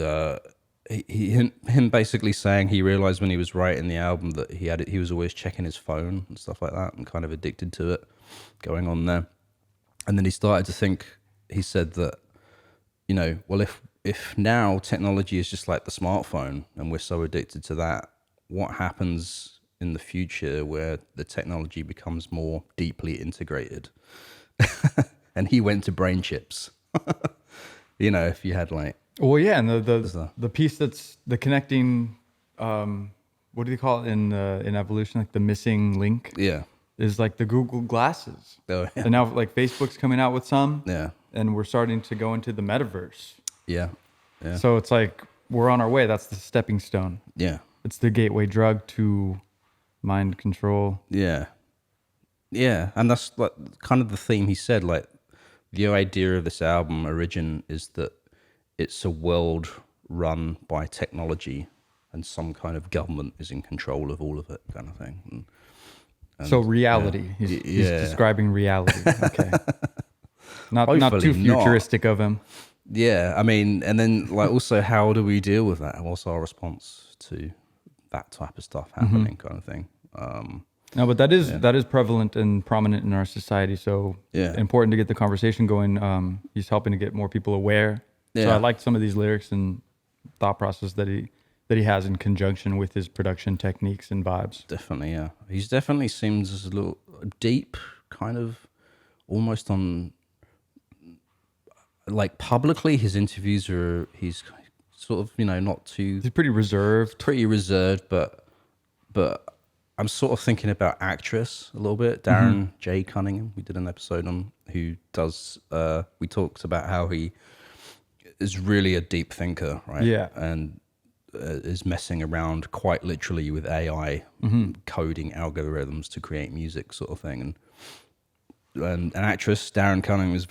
S2: him basically saying he realized when he was writing the album that he was always checking his phone and stuff like that and kind of addicted to it going on there. And then he started to think, he said that, you know, well, if now technology is just like the smartphone and we're so addicted to that, what happens in the future where the technology becomes more deeply integrated? And he went to brain chips. You know, if you had like...
S3: Well, yeah, and the piece that's the connecting, what do you call it in evolution? Like the missing link?
S2: Yeah.
S3: Is like the Google glasses.
S2: Oh, yeah.
S3: And now like Facebook's coming out with some.
S2: Yeah.
S3: And we're starting to go into the metaverse.
S2: Yeah. Yeah.
S3: So it's like we're on our way. That's the stepping stone.
S2: Yeah.
S3: It's the gateway drug to mind control.
S2: Yeah. Yeah. And that's like kind of the theme he said, like the idea of this album, Origin, is that it's a world run by technology and some kind of government is in control of all of it kind of thing. And
S3: so reality.
S2: Yeah.
S3: He's describing reality. Okay. Not too futuristic of him.
S2: Yeah, I mean, and then like also how do we deal with that? What's our response to that type of stuff happening kind of thing?
S3: No, but that is prevalent and prominent in our society. So important to get the conversation going. He's helping to get more people aware. Yeah. So I like some of these lyrics and thought process that he has in conjunction with his production techniques and vibes.
S2: Definitely, yeah. He's definitely seems a little deep, kind of almost on like publicly. His interviews he's sort of, you know, not too.
S3: He's pretty reserved.
S2: But I'm sort of thinking about actress a little bit. Darren J. Cunningham. We did an episode on who does. We talked about how he is really a deep thinker, right?
S3: Yeah,
S2: and is messing around quite literally with AI, coding algorithms to create music, sort of thing. And an actress, Darren Cunningham, is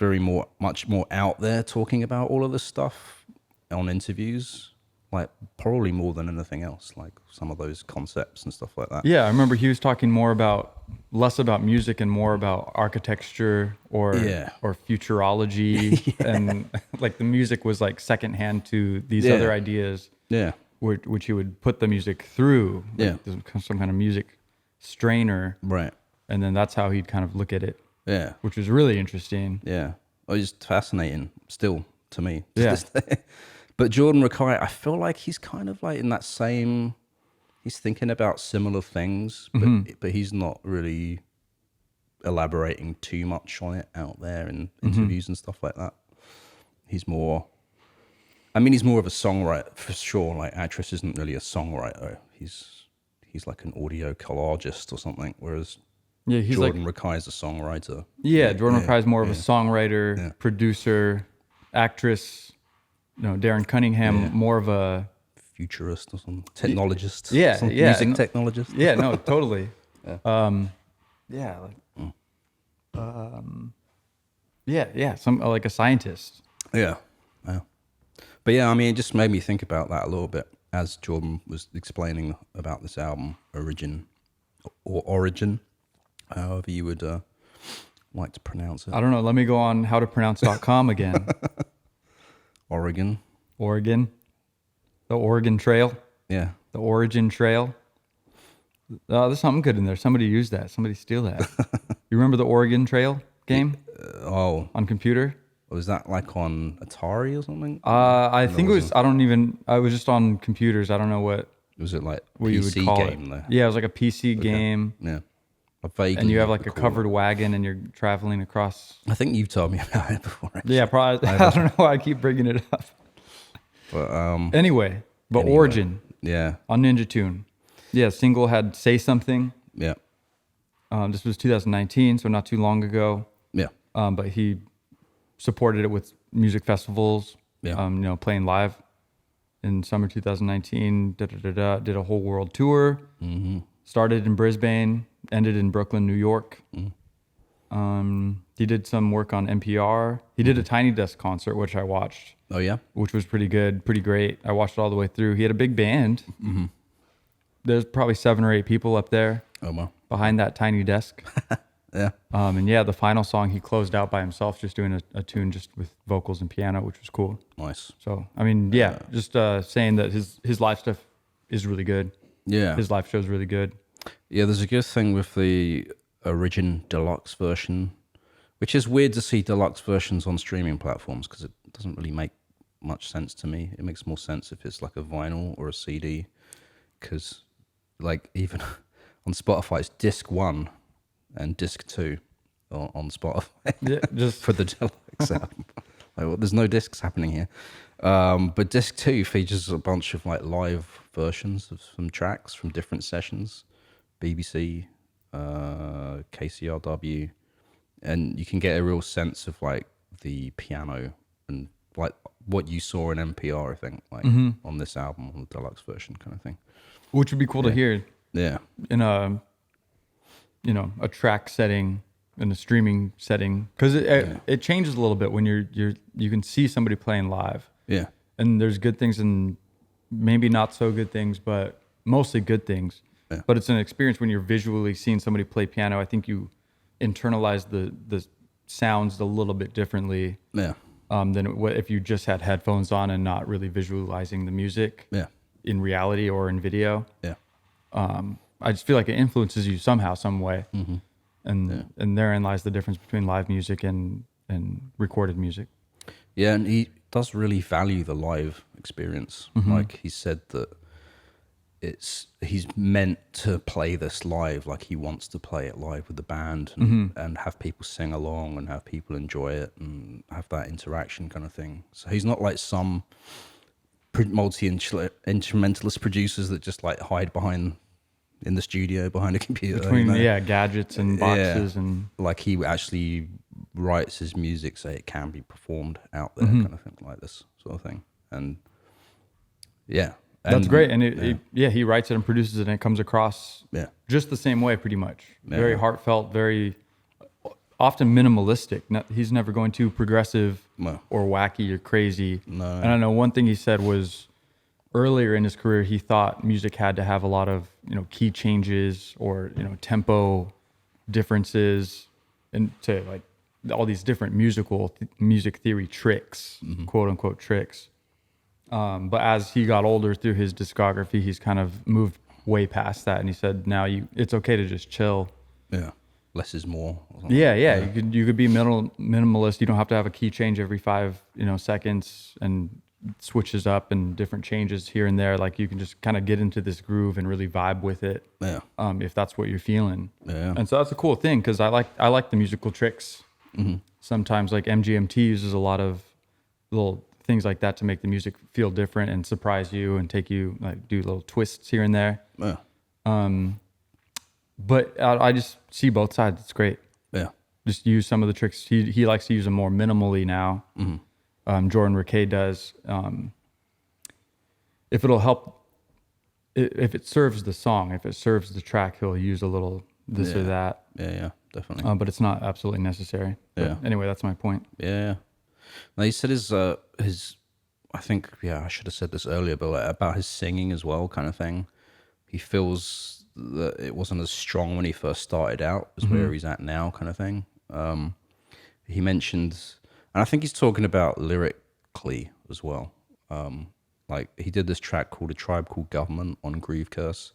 S2: much more out there talking about all of this stuff on interviews. Like probably more than anything else, like some of those concepts and stuff like that.
S3: Yeah, I remember he was talking less about music and more about architecture or futurology. And like the music was like secondhand to these other ideas.
S2: Yeah.
S3: Which he would put the music through. Like some kind of music strainer.
S2: Right.
S3: And then that's how he'd kind of look at it.
S2: Yeah.
S3: Which was really interesting.
S2: Yeah. Oh, it's fascinating still to me.
S3: Yeah.
S2: But Jordan Rakei, I feel like he's kind of like in that same, he's thinking about similar things, but he's not really elaborating too much on it out there in interviews and stuff like that. He's more of a songwriter for sure. Like actress isn't really a songwriter. He's like an audio collagist or something, whereas Jordan Rakei is a songwriter.
S3: Yeah, Jordan Rakei is more of a songwriter, producer, actress. No, Darren Cunningham, more of a
S2: futurist or some technologist.
S3: Music
S2: technologist.
S3: Yeah, no, totally. Some like a scientist.
S2: Yeah. But yeah, I mean, it just made me think about that a little bit as Jordan was explaining about this album, Origin, however you would like to pronounce it.
S3: I don't know. Let me go on howtopronounce.com again.
S2: Oregon.
S3: The Oregon Trail.
S2: Yeah.
S3: The Origin Trail. There's something good in there. Somebody used that. Somebody steal that. You remember the Oregon Trail game? On computer?
S2: Was that like on Atari or something?
S3: I think it was. I was just on computers. I don't know what.
S2: Was it like
S3: what
S2: PC
S3: you would call
S2: game
S3: it.
S2: though?
S3: Yeah, it was like a PC game.
S2: Yeah.
S3: And you have like a covered wagon and you're traveling across.
S2: I think you've told me about it before. Actually.
S3: Yeah, probably. I don't know why I keep bringing it up.
S2: But
S3: anyway, But
S2: anyway.
S3: Origin.
S2: Yeah.
S3: On Ninja Tune. Yeah, Signl had Say Something.
S2: Yeah.
S3: This was 2019, so not too long ago.
S2: Yeah.
S3: But he supported it with music festivals.
S2: Yeah.
S3: Playing live in summer 2019. Did a whole world tour.
S2: Mm-hmm.
S3: Started in Brisbane, ended in Brooklyn, New York.
S2: Mm-hmm.
S3: He did some work on NPR. He did a Tiny Desk concert, which I watched.
S2: Oh, yeah?
S3: Which was pretty good, pretty great. I watched it all the way through. He had a big band.
S2: Mm-hmm.
S3: There's probably 7 or 8 people up there.
S2: Oh, wow.
S3: Behind that tiny desk.
S2: Yeah.
S3: And yeah, the final song he closed out by himself, just doing a tune just with vocals and piano, which was cool.
S2: Nice.
S3: So, I mean, yeah, just saying that his live stuff is really good.
S2: Yeah.
S3: His live show is really good.
S2: Yeah, there's a good thing with the Origin Deluxe version, which is weird to see deluxe versions on streaming platforms because it doesn't really make much sense to me. It makes more sense if it's like a vinyl or a CD, because like even on Spotify it's disc 1 and disc 2 on Spotify.
S3: Yeah, just
S2: for the deluxe album. Like, well, there's no discs happening here. But disc 2 features a bunch of like live versions of some tracks from different sessions, BBC, KCRW, and you can get a real sense of like the piano and like what you saw in NPR, I think, like on this album, on the deluxe version kind of thing.
S3: which would be cool to hear.
S2: Yeah.
S3: In a track setting, in a streaming setting, because it changes a little bit when you can see somebody playing live.
S2: Yeah.
S3: And there's good things and maybe not so good things, but mostly good things.
S2: Yeah.
S3: But it's an experience when you're visually seeing somebody play piano. I think you internalize the sounds a little bit differently
S2: Yeah.
S3: than if you just had headphones on and not really visualizing the music
S2: Yeah.
S3: in reality or in video.
S2: Yeah.
S3: I just feel like it influences you somehow, some way.
S2: Mm-hmm.
S3: And therein lies the difference between live music and recorded music.
S2: Yeah, and he does really value the live experience. Like he said that he's meant to play this live, like he wants to play it live with the band and have people sing along and have people enjoy it and have that interaction kind of thing. So he's not like some multi-instrumentalist producers that just like hide in the studio behind a computer.
S3: Between gadgets and boxes and
S2: like he actually writes his music so it can be performed out there, kind of thing, like this sort of thing. And yeah.
S3: That's great. And he writes it and produces it and it comes across just the same way pretty much.
S2: Yeah.
S3: Very heartfelt, very often minimalistic. He's never going too progressive or wacky or crazy.
S2: No.
S3: And I know one thing he said was earlier in his career, he thought music had to have a lot of, key changes or, tempo differences and to like all these different music theory tricks, quote unquote tricks. But as he got older through his discography, he's kind of moved way past that. And he said, now it's okay to just chill.
S2: Yeah. Less is more.
S3: Yeah. You could be minimalist. You don't have to have a key change every 5, seconds and switches up and different changes here and there. Like you can just kind of get into this groove and really vibe with it. Yeah. If that's what you're feeling. Yeah. And so that's a cool thing. Cause I like the musical tricks. Sometimes like MGMT uses a lot of little things like that to make the music feel different and surprise you and take you like do little twists here and there. Yeah. But I just see both sides. It's great. Yeah. Just use some of the tricks. He likes to use them more minimally now. Jordan Rakei does. If it'll help, if it serves the song, if it serves the track, he'll use a little this or that.
S2: Yeah, definitely.
S3: But it's not absolutely necessary. But anyway, that's my point.
S2: Yeah. Now he said his I think I should have said this earlier, but like about his singing as well, kind of thing. He feels that it wasn't as strong when he first started out as where he's at now, kind of thing. He mentioned, and I think he's talking about lyrically as well. Like he did this track called A Tribe Called Government on Groove Curse.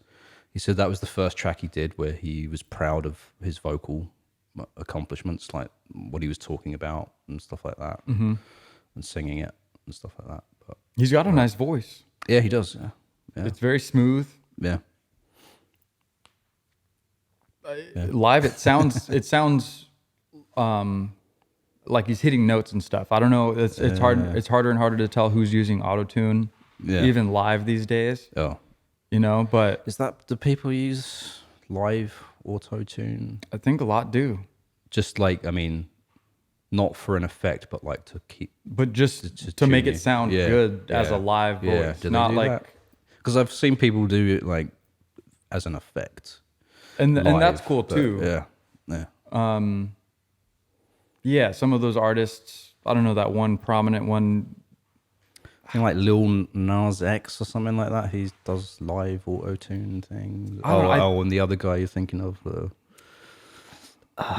S2: He said that was the first track he did where he was proud of his vocal accomplishments, like what he was talking about and stuff like that, and singing it and stuff like that. But
S3: he's got a nice voice.
S2: Yeah, he does. Yeah.
S3: It's very smooth.
S2: Yeah.
S3: Live, it sounds like he's hitting notes and stuff. I don't know. It's hard. It's harder and harder to tell who's using auto-tune even live these days.
S2: Oh,
S3: You know, but
S2: do people use live auto-tune?
S3: I think a lot do.
S2: Just like, I mean, not for an effect, but like to keep...
S3: But just to
S2: tune
S3: make
S2: you.
S3: it sound
S2: Yeah,
S3: good as
S2: yeah,
S3: a live voice.
S2: yeah. Do they
S3: Not
S2: do
S3: like...
S2: Because I've seen people do it like as an effect.
S3: And
S2: live,
S3: that's cool
S2: but
S3: too.
S2: Yeah.
S3: Yeah, some of those artists, I don't know, that one prominent one.
S2: I think like Lil Nas X or something like that. He does live auto-tune things.
S3: I don't know,
S2: And the other guy you're thinking of...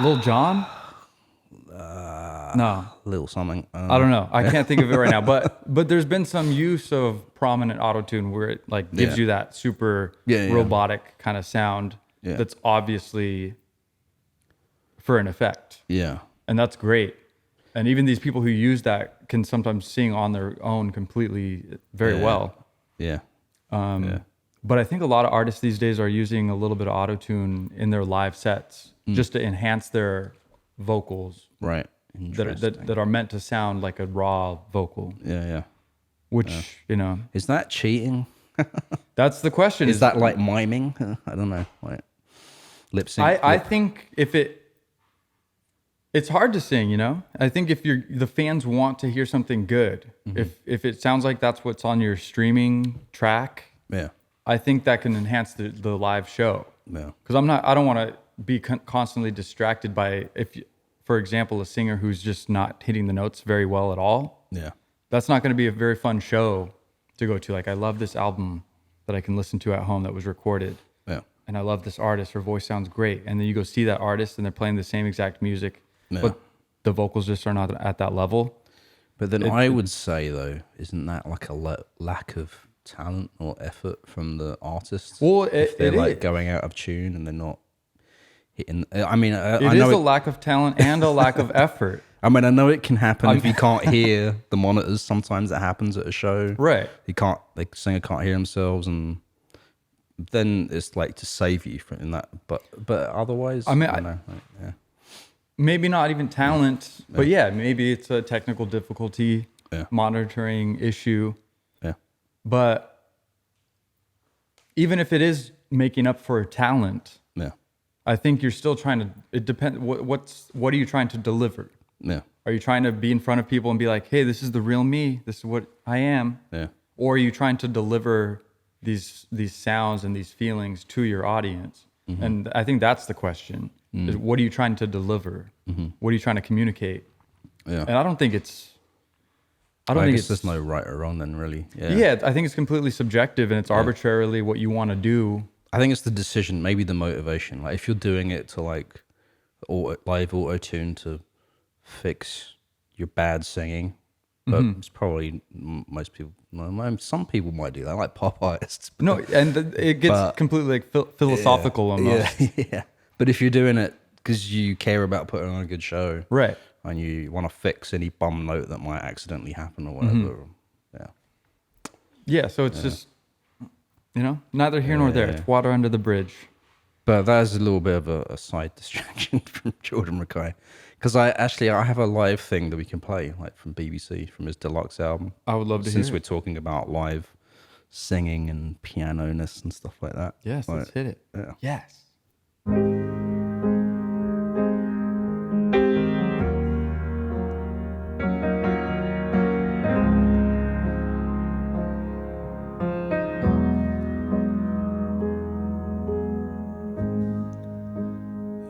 S3: Lil Jon? No.
S2: Little something.
S3: I don't know. I can't think of it right now. But there's been some use of prominent auto-tune where it like gives you that super robotic kind of sound that's obviously for an effect.
S2: Yeah.
S3: And that's great. And even these people who use that can sometimes sing on their own completely very well.
S2: Yeah.
S3: But I think a lot of artists these days are using a little bit of auto-tune in their live sets just to enhance their vocals.
S2: Right.
S3: That are meant to sound like a raw vocal.
S2: Yeah.
S3: Which, you know.
S2: Is that cheating?
S3: That's the question.
S2: Is that like miming? I don't know. Like lip sync.
S3: I think it's hard to sing, you know? I think if the fans want to hear something good, if it sounds like that's what's on your streaming track, I think that can enhance the live show.
S2: Yeah.
S3: Because I don't want to be constantly distracted by, for example, a singer who's just not hitting the notes very well at all.
S2: Yeah.
S3: That's not going to be a very fun show to go to. Like, I love this album that I can listen to at home that was recorded.
S2: Yeah.
S3: And I love this artist. Her voice sounds great. And then you go see that artist and they're playing the same exact music, but the vocals just are not at that level.
S2: But then I would say, though, isn't that like a lack of talent or effort from the artists?
S3: Well,
S2: if they're like going out of tune and they're not hitting... I mean, I
S3: it
S2: know
S3: is a lack of talent and a lack of effort.
S2: I mean, I know it can happen if you can't hear the monitors. Sometimes it happens at a show.
S3: Right.
S2: The singer can't hear themselves, and then it's like to save you from that. But otherwise,
S3: I mean,
S2: I don't know. Like,
S3: maybe not even talent, but maybe it's a technical difficulty, monitoring issue.
S2: Yeah.
S3: But even if it is making up for talent, I think you're still trying to. It depends. What are you trying to deliver?
S2: Yeah.
S3: Are you trying to be in front of people and be like, "Hey, this is the real me. This is what I am."
S2: Yeah.
S3: Or are you trying to deliver these sounds and these feelings to your audience? And I think that's the question: is what are you trying to deliver? What are you trying to communicate?
S2: Yeah.
S3: And I don't think it's.
S2: I guess there's no right or wrong then, really.
S3: Yeah, I think it's completely subjective and it's arbitrarily what you want to do.
S2: I think it's the decision, maybe the motivation. Like if you're doing it to like live auto-tune to fix your bad singing, but it's probably most people. Some people might do that, like pop artists.
S3: No, and it gets completely like philosophical almost.
S2: Yeah. But if you're doing it because you care about putting on a good show,
S3: right,
S2: and you want to fix any bum note that might accidentally happen or whatever,
S3: so it's just. Neither here nor there. It's water under the bridge.
S2: But that is a little bit of a side distraction from Jordan Rakei. Because I have a live thing that we can play, like from BBC, from his deluxe album.
S3: I would love to hear it.
S2: Since we're talking about live singing and piano-ness and stuff like that.
S3: Yes, let's hit it.
S2: Yeah.
S3: Yes.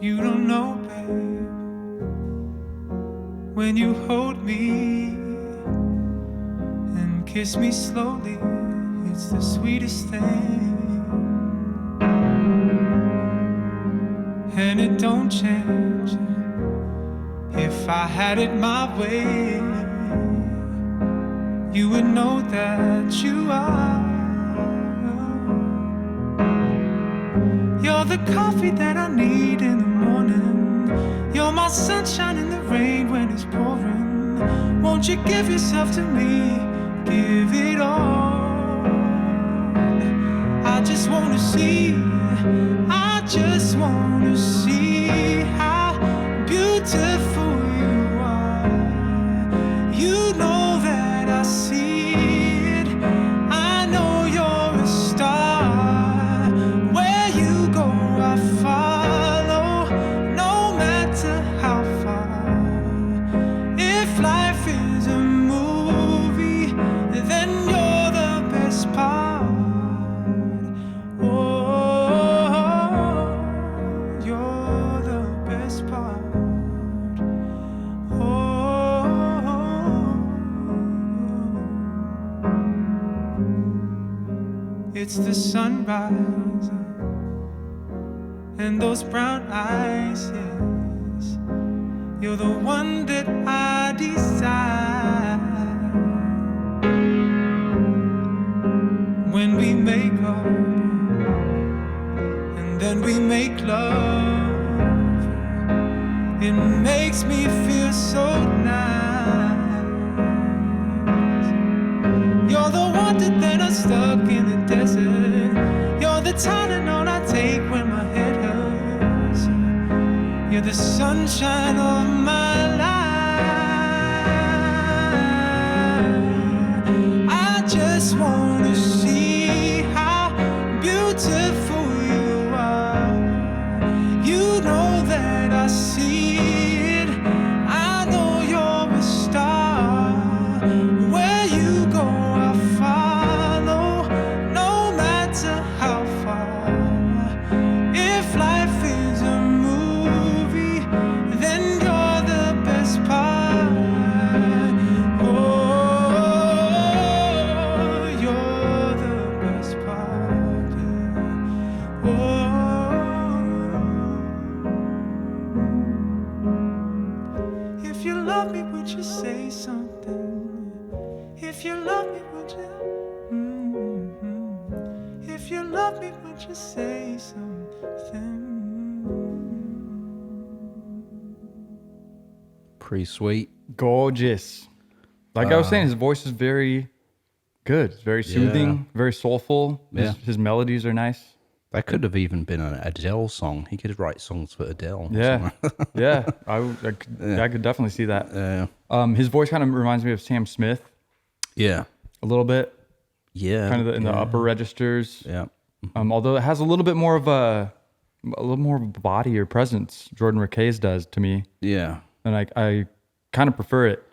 S4: You don't know, babe, when you hold me and kiss me slowly, it's the sweetest thing. And it don't change if I had it my way. You would know that you are. You're the coffee that I need in the morning. You're my sunshine in the rain when it's pouring. Won't you give yourself to me? Give it all. I just wanna see. I just wanna see how beautiful you are. You know that I see it. I heart. Oh, it's the sunrise and those brown eyes, yes. You're the one that I desire. When we make up and then we make love, it makes me feel so nice. You're the water that I'm stuck in the desert. You're the Tylenol I take when my head hurts. You're the sunshine of my life. I just wanna see how beautiful you are. You know that I see it. I know you're a star. Where you go, I follow, no matter how far. If life is a movie, then you're the best part. Oh, you're the best part, yeah. Oh, if you love me, would you say something? If you love me, would you? If you love me, would you say something?
S2: Pretty sweet.
S3: Gorgeous. Like I was saying, his voice is very good. It's very soothing, very soulful. His melodies are nice.
S2: That could have even been an Adele song. He could write songs for Adele.
S3: Yeah, yeah. I could definitely see that.
S2: Yeah.
S3: His voice kind of reminds me of Sam Smith
S2: Yeah.
S3: a little bit,
S2: Yeah.
S3: kind of in the upper registers.
S2: Yeah.
S3: Although it has a little bit more of a body or presence. Jordan Rakei's does to me,
S2: Yeah.
S3: and I kind of prefer it.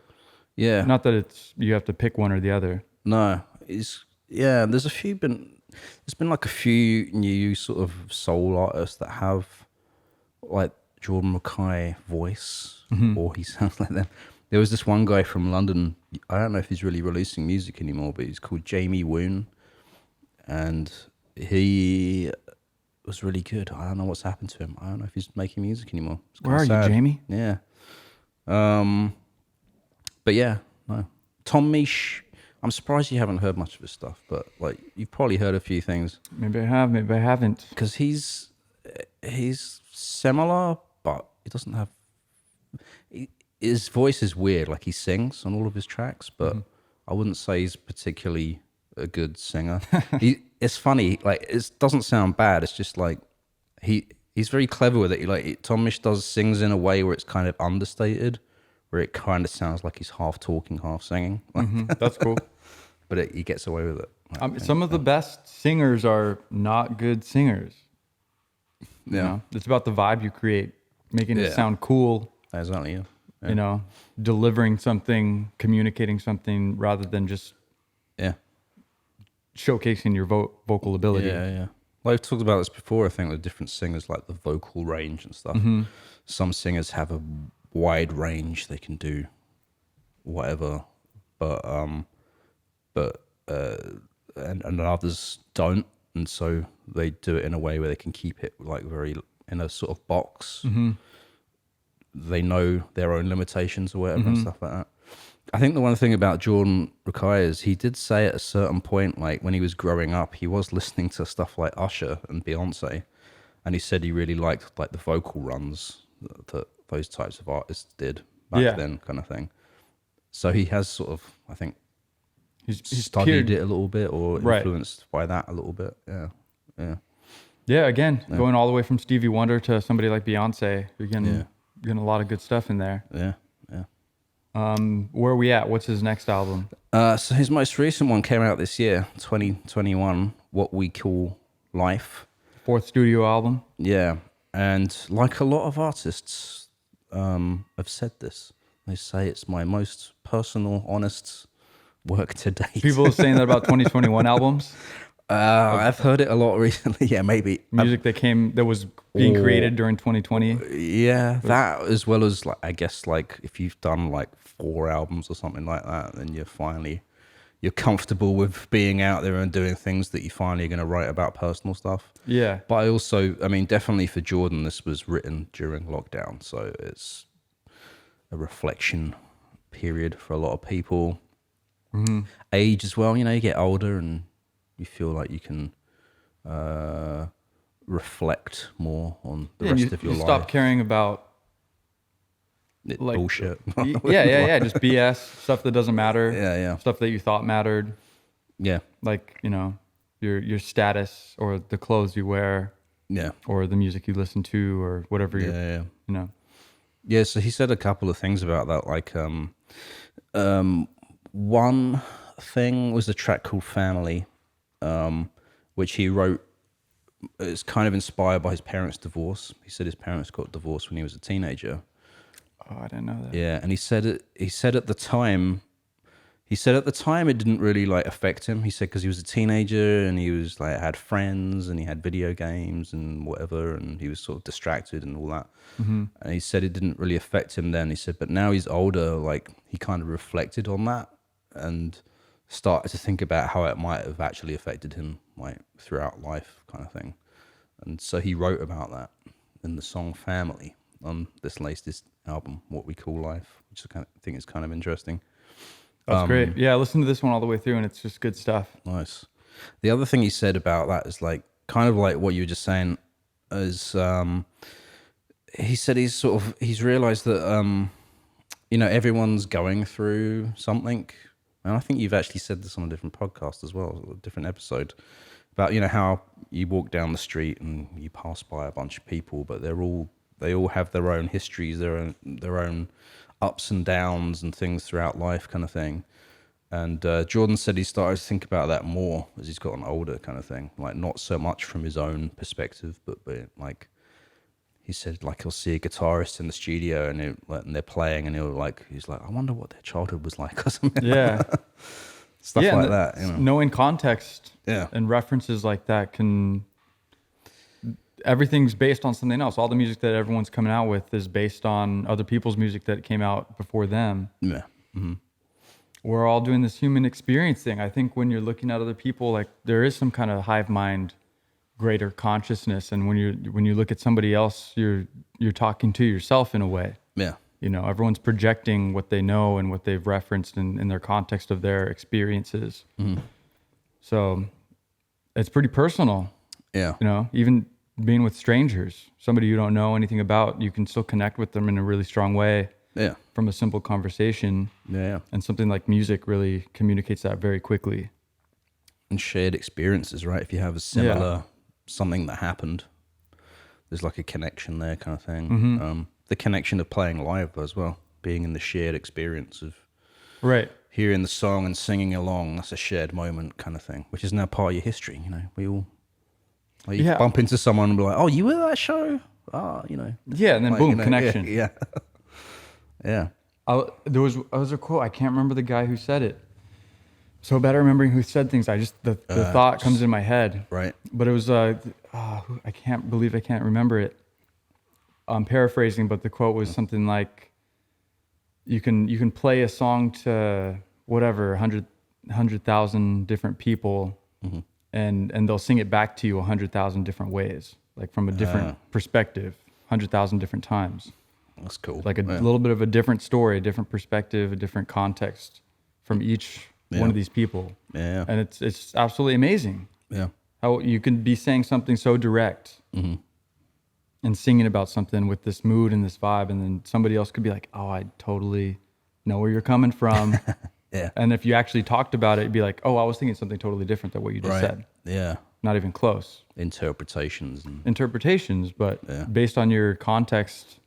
S2: Yeah.
S3: Not that you have to pick one or the other.
S2: No. There's been like a few new sort of soul artists that have like Jordan Rakei voice, or he sounds like them. There was this one guy from London. I don't know if he's really releasing music anymore, but he's called Jamie Woon, and he was really good. I don't know what's happened to him. I don't know if he's making music anymore. It's
S3: Where are
S2: kinda
S3: you,
S2: sad.
S3: Jamie?
S2: Yeah. But yeah, no. Tom Misch. I'm surprised you haven't heard much of his stuff, but like you've probably heard a few things
S3: Maybe I have, maybe I haven't.
S2: because he's similar, but he doesn't have. His voice is weird. Like he sings on all of his tracks, but I wouldn't say he's particularly a good singer. It's funny. Like it doesn't sound bad. It's just like he's very clever with it. Like Tom Misch sings in a way where it's kind of understated, where it kind of sounds like he's half talking, half singing.
S3: That's cool.
S2: But he gets away with it.
S3: Some of the best singers are not good singers.
S2: Yeah.
S3: You know? It's about the vibe you create, making it sound cool.
S2: Exactly. Yeah.
S3: You know, delivering something, communicating something, rather than just showcasing your vocal ability.
S2: Yeah. Well, I've talked about this before. I think with different singers, like the vocal range and stuff. Some singers have a wide range; they can do whatever, and others don't, and so they do it in a way where they can keep it like very in a sort of box. They know their own limitations or whatever and stuff like that. I think the one thing about Jordan Rakei is he did say at a certain point, like when he was growing up, he was listening to stuff like Usher and Beyonce, and he said he really liked like the vocal runs that those types of artists did back then, kind of thing. So he has sort of, I think,
S3: He's
S2: studied it a little bit or influenced by that a little bit. Yeah.
S3: Again, going all the way from Stevie Wonder to somebody like Beyonce, you're getting a lot of good stuff in there.
S2: Yeah.
S3: Where are we at? What's his next album?
S2: So his most recent one came out this year, 2021, What We Call Life.
S3: Fourth studio album.
S2: Yeah. And like a lot of artists have said this, they say it's my most personal, honest work to date.
S3: People are saying that about 2021 albums.
S2: I've heard it a lot recently. Yeah, maybe
S3: Music that was being created during 2020.
S2: Yeah, that as well as like I guess like if you've done like 4 albums or something like that, then you're comfortable with being out there and doing things that you finally are going to write about personal stuff.
S3: Yeah.
S2: But I mean, definitely for Jordan, this was written during lockdown, so it's a reflection period for a lot of people. Age as well, you get older and you feel like you can reflect more on the rest of your life.
S3: Stop caring about like
S2: bullshit.
S3: Just BS stuff that doesn't matter.
S2: Yeah.
S3: Stuff that you thought mattered.
S2: Yeah.
S3: Like your status or the clothes you wear.
S2: Yeah.
S3: Or the music you listen to or whatever.
S2: Yeah. So he said a couple of things about that. Like, one thing was a track called "Family," which he wrote. It's kind of inspired by his parents' divorce. He said his parents got divorced when he was a teenager.
S3: Oh, I didn't know that.
S2: Yeah, and he said at the time it didn't really like affect him. He said because he was a teenager and he was like had friends and he had video games and whatever, and he was sort of distracted and all that. And he said it didn't really affect him then. He said, but now he's older, like he kind of reflected on that and started to think about how it might have actually affected him like throughout life, kind of thing. And so he wrote about that in the song "Family" on this latest album, What We Call Life, which I think is kind of interesting.
S3: That's great. Yeah, I listened to this one all the way through and it's just good stuff.
S2: Nice. The other thing he said about that is like kind of like what you were just saying is he said he's realized that everyone's going through something. And I think you've actually said this on a different podcast as well, a different episode, about how you walk down the street and you pass by a bunch of people, but they all have their own histories, their own ups and downs and things throughout life, kind of thing. And Jordan said he started to think about that more as he's gotten older, kind of thing. Like not so much from his own perspective, but like he said, like he'll see a guitarist in the studio and they're playing, and he's like, I wonder what their childhood was like or something.
S3: Yeah,
S2: stuff like that.
S3: Knowing context, and references like that everything's based on something else. All the music that everyone's coming out with is based on other people's music that came out before them.
S2: Yeah. Mm-hmm.
S3: We're all doing this human experience thing. I think when you're looking at other people, like there is some kind of hive mind, greater consciousness. And when you look at somebody else, you're talking to yourself in a way.
S2: Yeah.
S3: Everyone's projecting what they know and what they've referenced in their context of their experiences. Mm-hmm. So it's pretty personal. Yeah. Even being with strangers, somebody you don't know anything about, you can still connect with them in a really strong way. Yeah. From a simple conversation. Yeah. And something like music really communicates that very quickly.
S2: And shared experiences, right? If you have a similar something that happened, there's like a connection there, kind of thing. Mm-hmm. The connection of playing live as well, being in the shared experience of hearing the song and singing along. That's a shared moment, kind of thing, which is now part of your history. We all. Like you bump into someone and be like, "Oh, you were at that show?"
S3: Yeah, and then boom, connection.
S2: Yeah. Yeah.
S3: There was a quote. I can't remember the guy who said it. So bad at remembering who said things. The thought comes in my head. Right. But it was I can't believe I can't remember it. I'm paraphrasing, but the quote was something like, "You can play a song to whatever 100,000 different people." Mm-hmm. And they'll sing it back to you 100,000 different ways, like from a different perspective, 100,000 different times.
S2: That's cool.
S3: Like a little bit of a different story, a different perspective, a different context from each one of these people. Yeah. And it's absolutely amazing. Yeah. How you can be saying something so direct and singing about something with this mood and this vibe, and then somebody else could be like, "Oh, I totally know where you're coming from." Yeah. And if you actually talked about it, you'd be like, "Oh, I was thinking something totally different than what you just said."
S2: Yeah.
S3: Not even close.
S2: Interpretations,
S3: but based on your context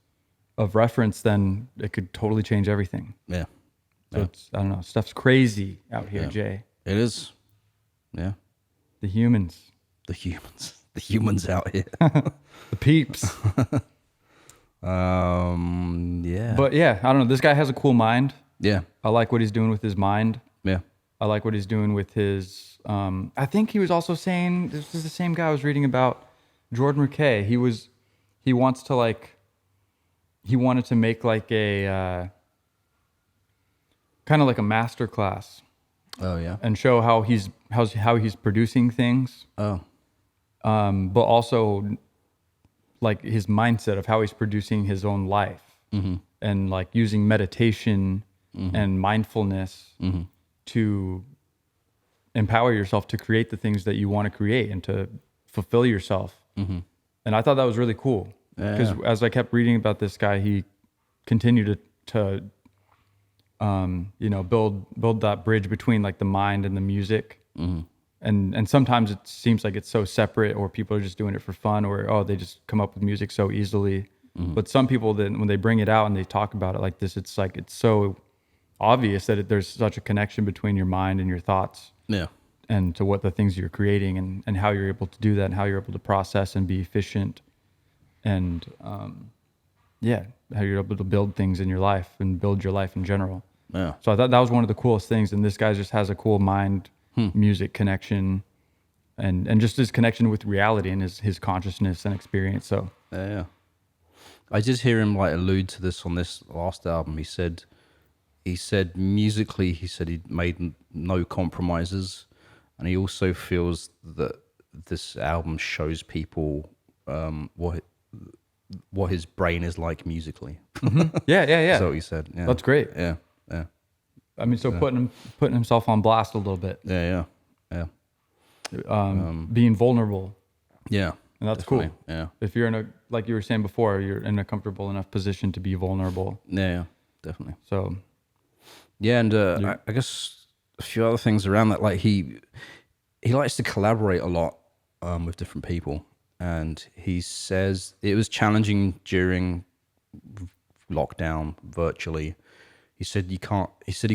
S3: of reference, then it could totally change everything. Yeah. So it's, I don't know, stuff's crazy out here, Jay.
S2: It is. Yeah.
S3: The humans
S2: out here.
S3: The peeps.
S2: Yeah.
S3: But yeah, I don't know. This guy has a cool mind.
S2: Yeah.
S3: I like what he's doing with his mind.
S2: Yeah.
S3: I like what he's doing with his. I think he was also saying this is the same guy I was reading about, Jordan Rakei. He wanted to make like a kind of like a master class.
S2: Oh yeah.
S3: And show how he's producing things.
S2: Oh.
S3: But also like his mindset of how he's producing his own life, and like using meditation and mindfulness to empower yourself to create the things that you want to create and to fulfill yourself. And I thought that was really cool because as I kept reading about this guy, he continued to build that bridge between like the mind and the music. And sometimes it seems like it's so separate, or people are just doing it for fun, or they just come up with music so easily. But some people, then when they bring it out and they talk about it like this, it's like it's so obvious that there's such a connection between your mind and your thoughts, and to what the things you're creating, and how you're able to do that, and how you're able to process and be efficient, and how you're able to build things in your life and build your life in general. So I thought that was one of the coolest things. And this guy just has a cool mind, music connection, and just his connection with reality and his consciousness and experience. So
S2: I did hear him like allude to this on this last album. He said musically, he said he made no compromises, and he also feels that this album shows people what his brain is like musically.
S3: Yeah.
S2: That's what he said. Yeah.
S3: That's great.
S2: Yeah.
S3: I mean, so putting himself on blast a little bit.
S2: Yeah.
S3: Being vulnerable.
S2: Yeah.
S3: And that's
S2: definitely.
S3: cool.
S2: Yeah.
S3: If you're like you were saying before, you're in a comfortable enough position to be vulnerable.
S2: Yeah, definitely.
S3: So.
S2: Yeah, and I guess a few other things around that. Like he likes to collaborate a lot with different people, and he says it was challenging during lockdown virtually. He said he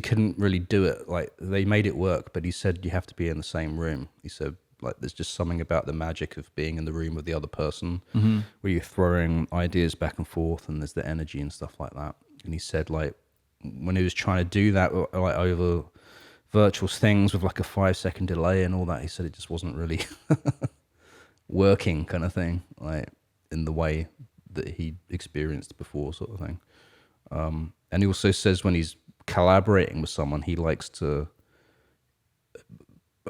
S2: couldn't really do it. Like they made it work, but he said you have to be in the same room. He said like there's just something about the magic of being in the room with the other person, where you're throwing ideas back and forth, and there's the energy and stuff like that. And he said like when he was trying to do that like over virtual things with like a 5-second delay and all that, he said it just wasn't really working, kind of thing, like in the way that he experienced before, sort of thing. And he also says when he's collaborating with someone, he likes to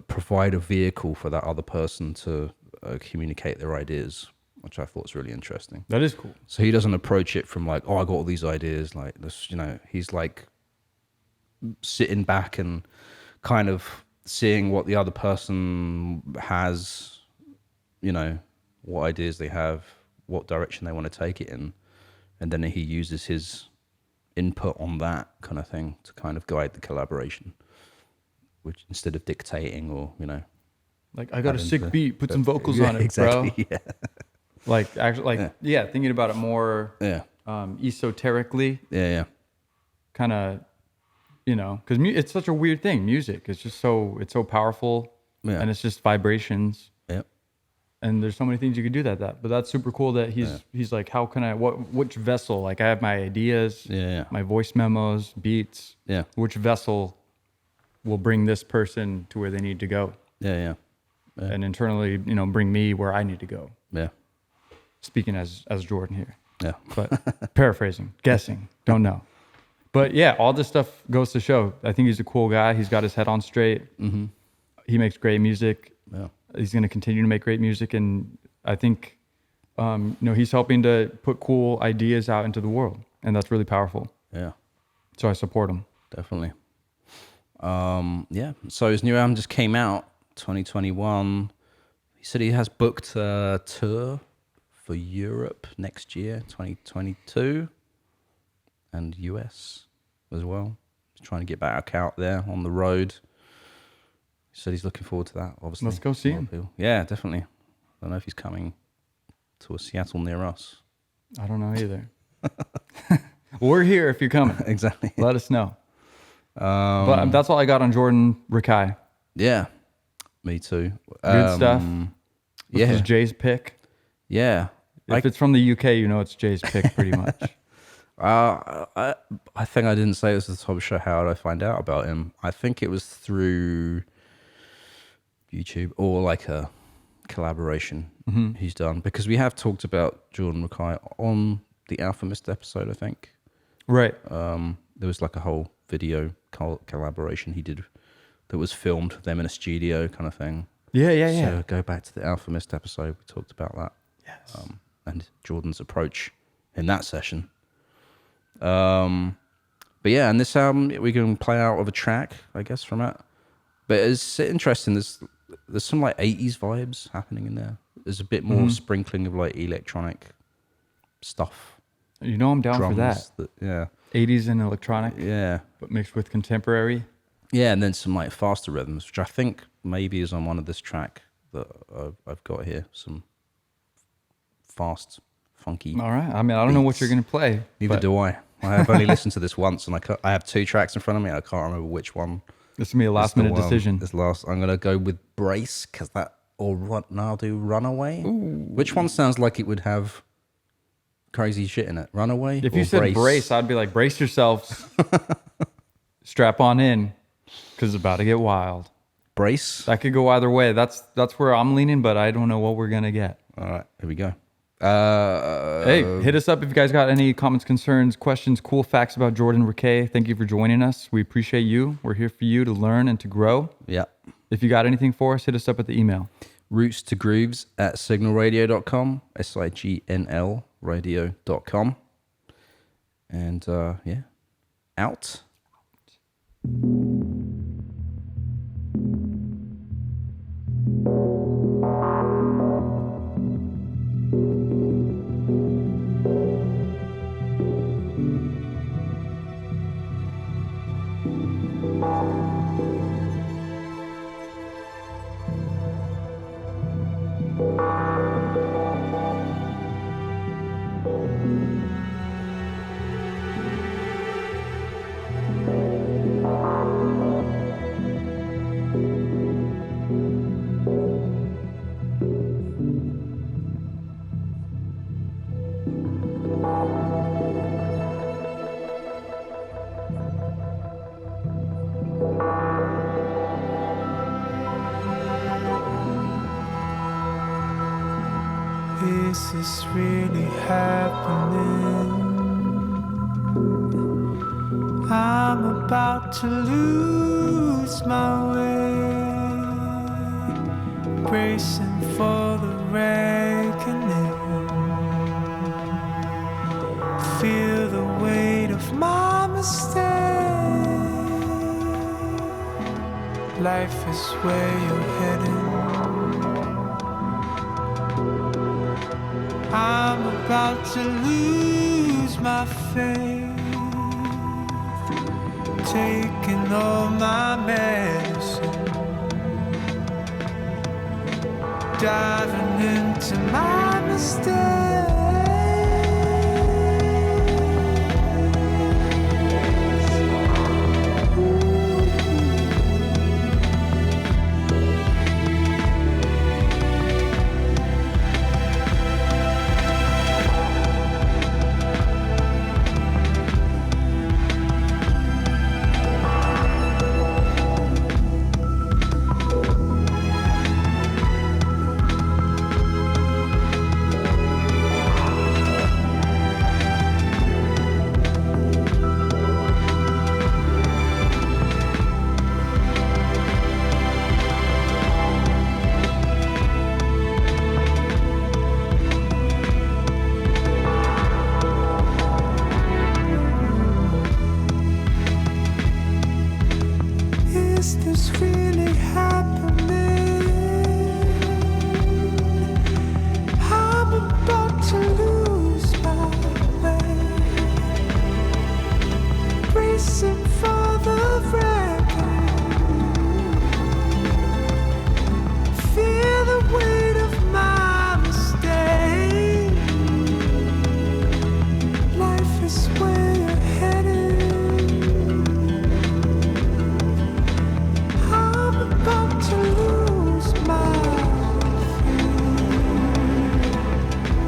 S2: provide a vehicle for that other person to communicate their ideas, which I thought was really interesting.
S3: That is cool.
S2: So he doesn't approach it from like, oh, I got all these ideas, like this, he's like sitting back and kind of seeing what the other person has, what ideas they have, what direction they want to take it in. And then he uses his input on that kind of thing to kind of guide the collaboration, which instead of dictating or,
S3: like I got a sick beat, put some vocals on it,
S2: exactly,
S3: bro. Yeah. Like actually, thinking about it more, esoterically.
S2: Yeah.
S3: Kind of, because it's such a weird thing. Music, it's so powerful, and it's just vibrations.
S2: Yep.
S3: And there's so many things you could do that. But that's super cool that he's like, how can I? Which vessel? Like I have my ideas, my voice memos, beats.
S2: Yeah.
S3: Which vessel will bring this person to where they need to go?
S2: Yeah.
S3: And internally, bring me where I need to go.
S2: Yeah.
S3: Speaking as Jordan here.
S2: Yeah.
S3: But paraphrasing, guessing, don't know. But yeah, all this stuff goes to show. I think he's a cool guy. He's got his head on straight. Mm-hmm. He makes great music.
S2: Yeah.
S3: He's going to continue to make great music. And I think, he's helping to put cool ideas out into the world. And that's really powerful.
S2: Yeah.
S3: So I support him.
S2: Definitely. So his new album just came out, 2021. He said he has booked a tour for Europe next year, 2022, and US as well. He's trying to get back out there on the road. He said he's looking forward to that, obviously.
S3: Let's go see him.
S2: Yeah, definitely. I don't know if he's coming to a Seattle near us.
S3: I don't know either. We're here if you're coming.
S2: Exactly.
S3: Let us know. But that's all I got on Jordan Rakei.
S2: Yeah, me too.
S3: Good stuff. This was Jay's pick.
S2: Yeah.
S3: If it's from the UK, it's Jay's pick pretty much.
S2: I think I didn't say this at the top of the show. How did I find out about him? I think it was through YouTube or like a collaboration he's done, because we have talked about Jordan Rakei on the Alchemist episode, I think.
S3: Right.
S2: There was like a whole video collaboration he did that was filmed, them in a studio kind of thing.
S3: Yeah.
S2: So go back to the Alchemist episode. We talked about that.
S3: Yes.
S2: And Jordan's approach in that session. But yeah, and this album we can play out of a track, I guess, from it. But it's interesting. There's some like 80s vibes happening in there. There's a bit more sprinkling of like electronic stuff.
S3: You know, I'm down for that.
S2: Yeah.
S3: 80s and electronic.
S2: Yeah.
S3: But mixed with contemporary.
S2: Yeah, and then some like faster rhythms, which I think maybe is on one of this track that I've got here. Some fast, funky.
S3: All right. I mean, I don't know what you're going to play.
S2: Neither do I. I have only listened to this once, and I have 2 tracks in front of me. I can't remember which one.
S3: This is going to be a last-minute decision.
S2: I'm going to go with Brace, because I'll do Runaway. Ooh. Which one sounds like it would have crazy shit in it? Runaway?
S3: If you said Brace, I'd be like, brace yourselves. Strap on in, because it's about to get wild.
S2: Brace?
S3: That could go either way. That's where I'm leaning, but I don't know what we're going to get.
S2: All right, here we go.
S3: Hey, hit us up if you guys got any comments, concerns, questions, cool facts about Jordan Rakei. Thank you for joining us. We appreciate you. We're here for you to learn and to grow.
S2: Yeah.
S3: If you got anything for us, hit us up at the email.
S2: Roots to Grooves at signalradio.com, SIGNL radio.com. And yeah, out.
S4: Is this really happening? I'm about to lose my way, bracing for the reckoning. Feel the weight of my mistake. Life is where you're heading. I'm about to lose my faith, taking all my medicine, diving into my mistakes.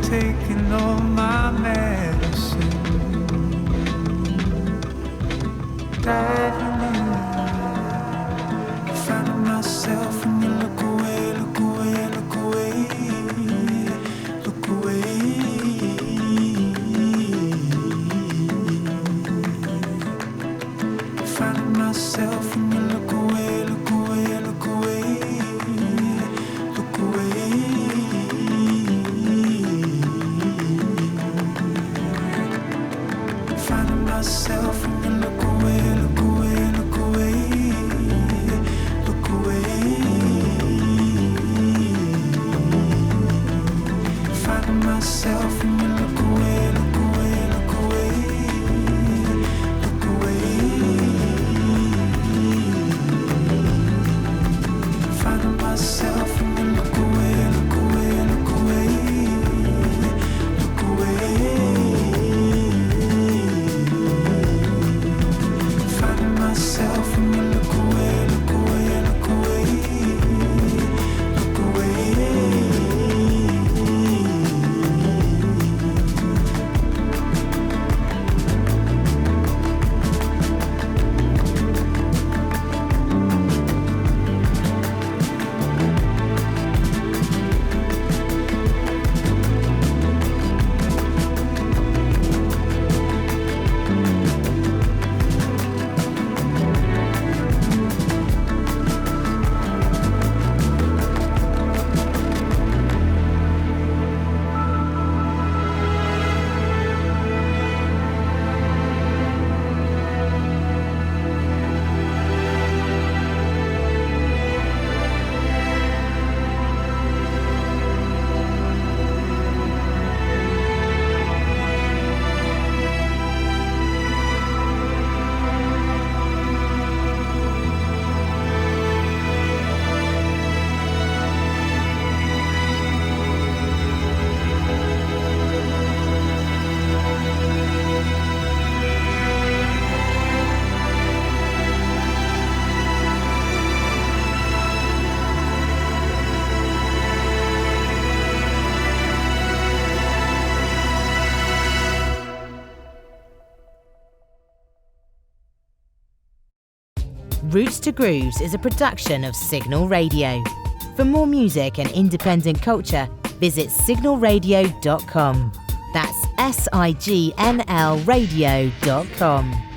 S4: Taking all my medicine, that you need. Finding myself when you look away, look away, look away, look away. Finding myself when you look away, look away, look away, look away. Finding myself when you look away, look away, look away, look away. Finding myself when you look away, look away, look away, look away. Finding myself when you look away, look away, look away, look away. Finding myself when you look away, look away, look away, look away.
S1: Roots to Grooves is a production of Signl Radio. For more music and independent culture, visit signalradio.com. That's signl radio.com.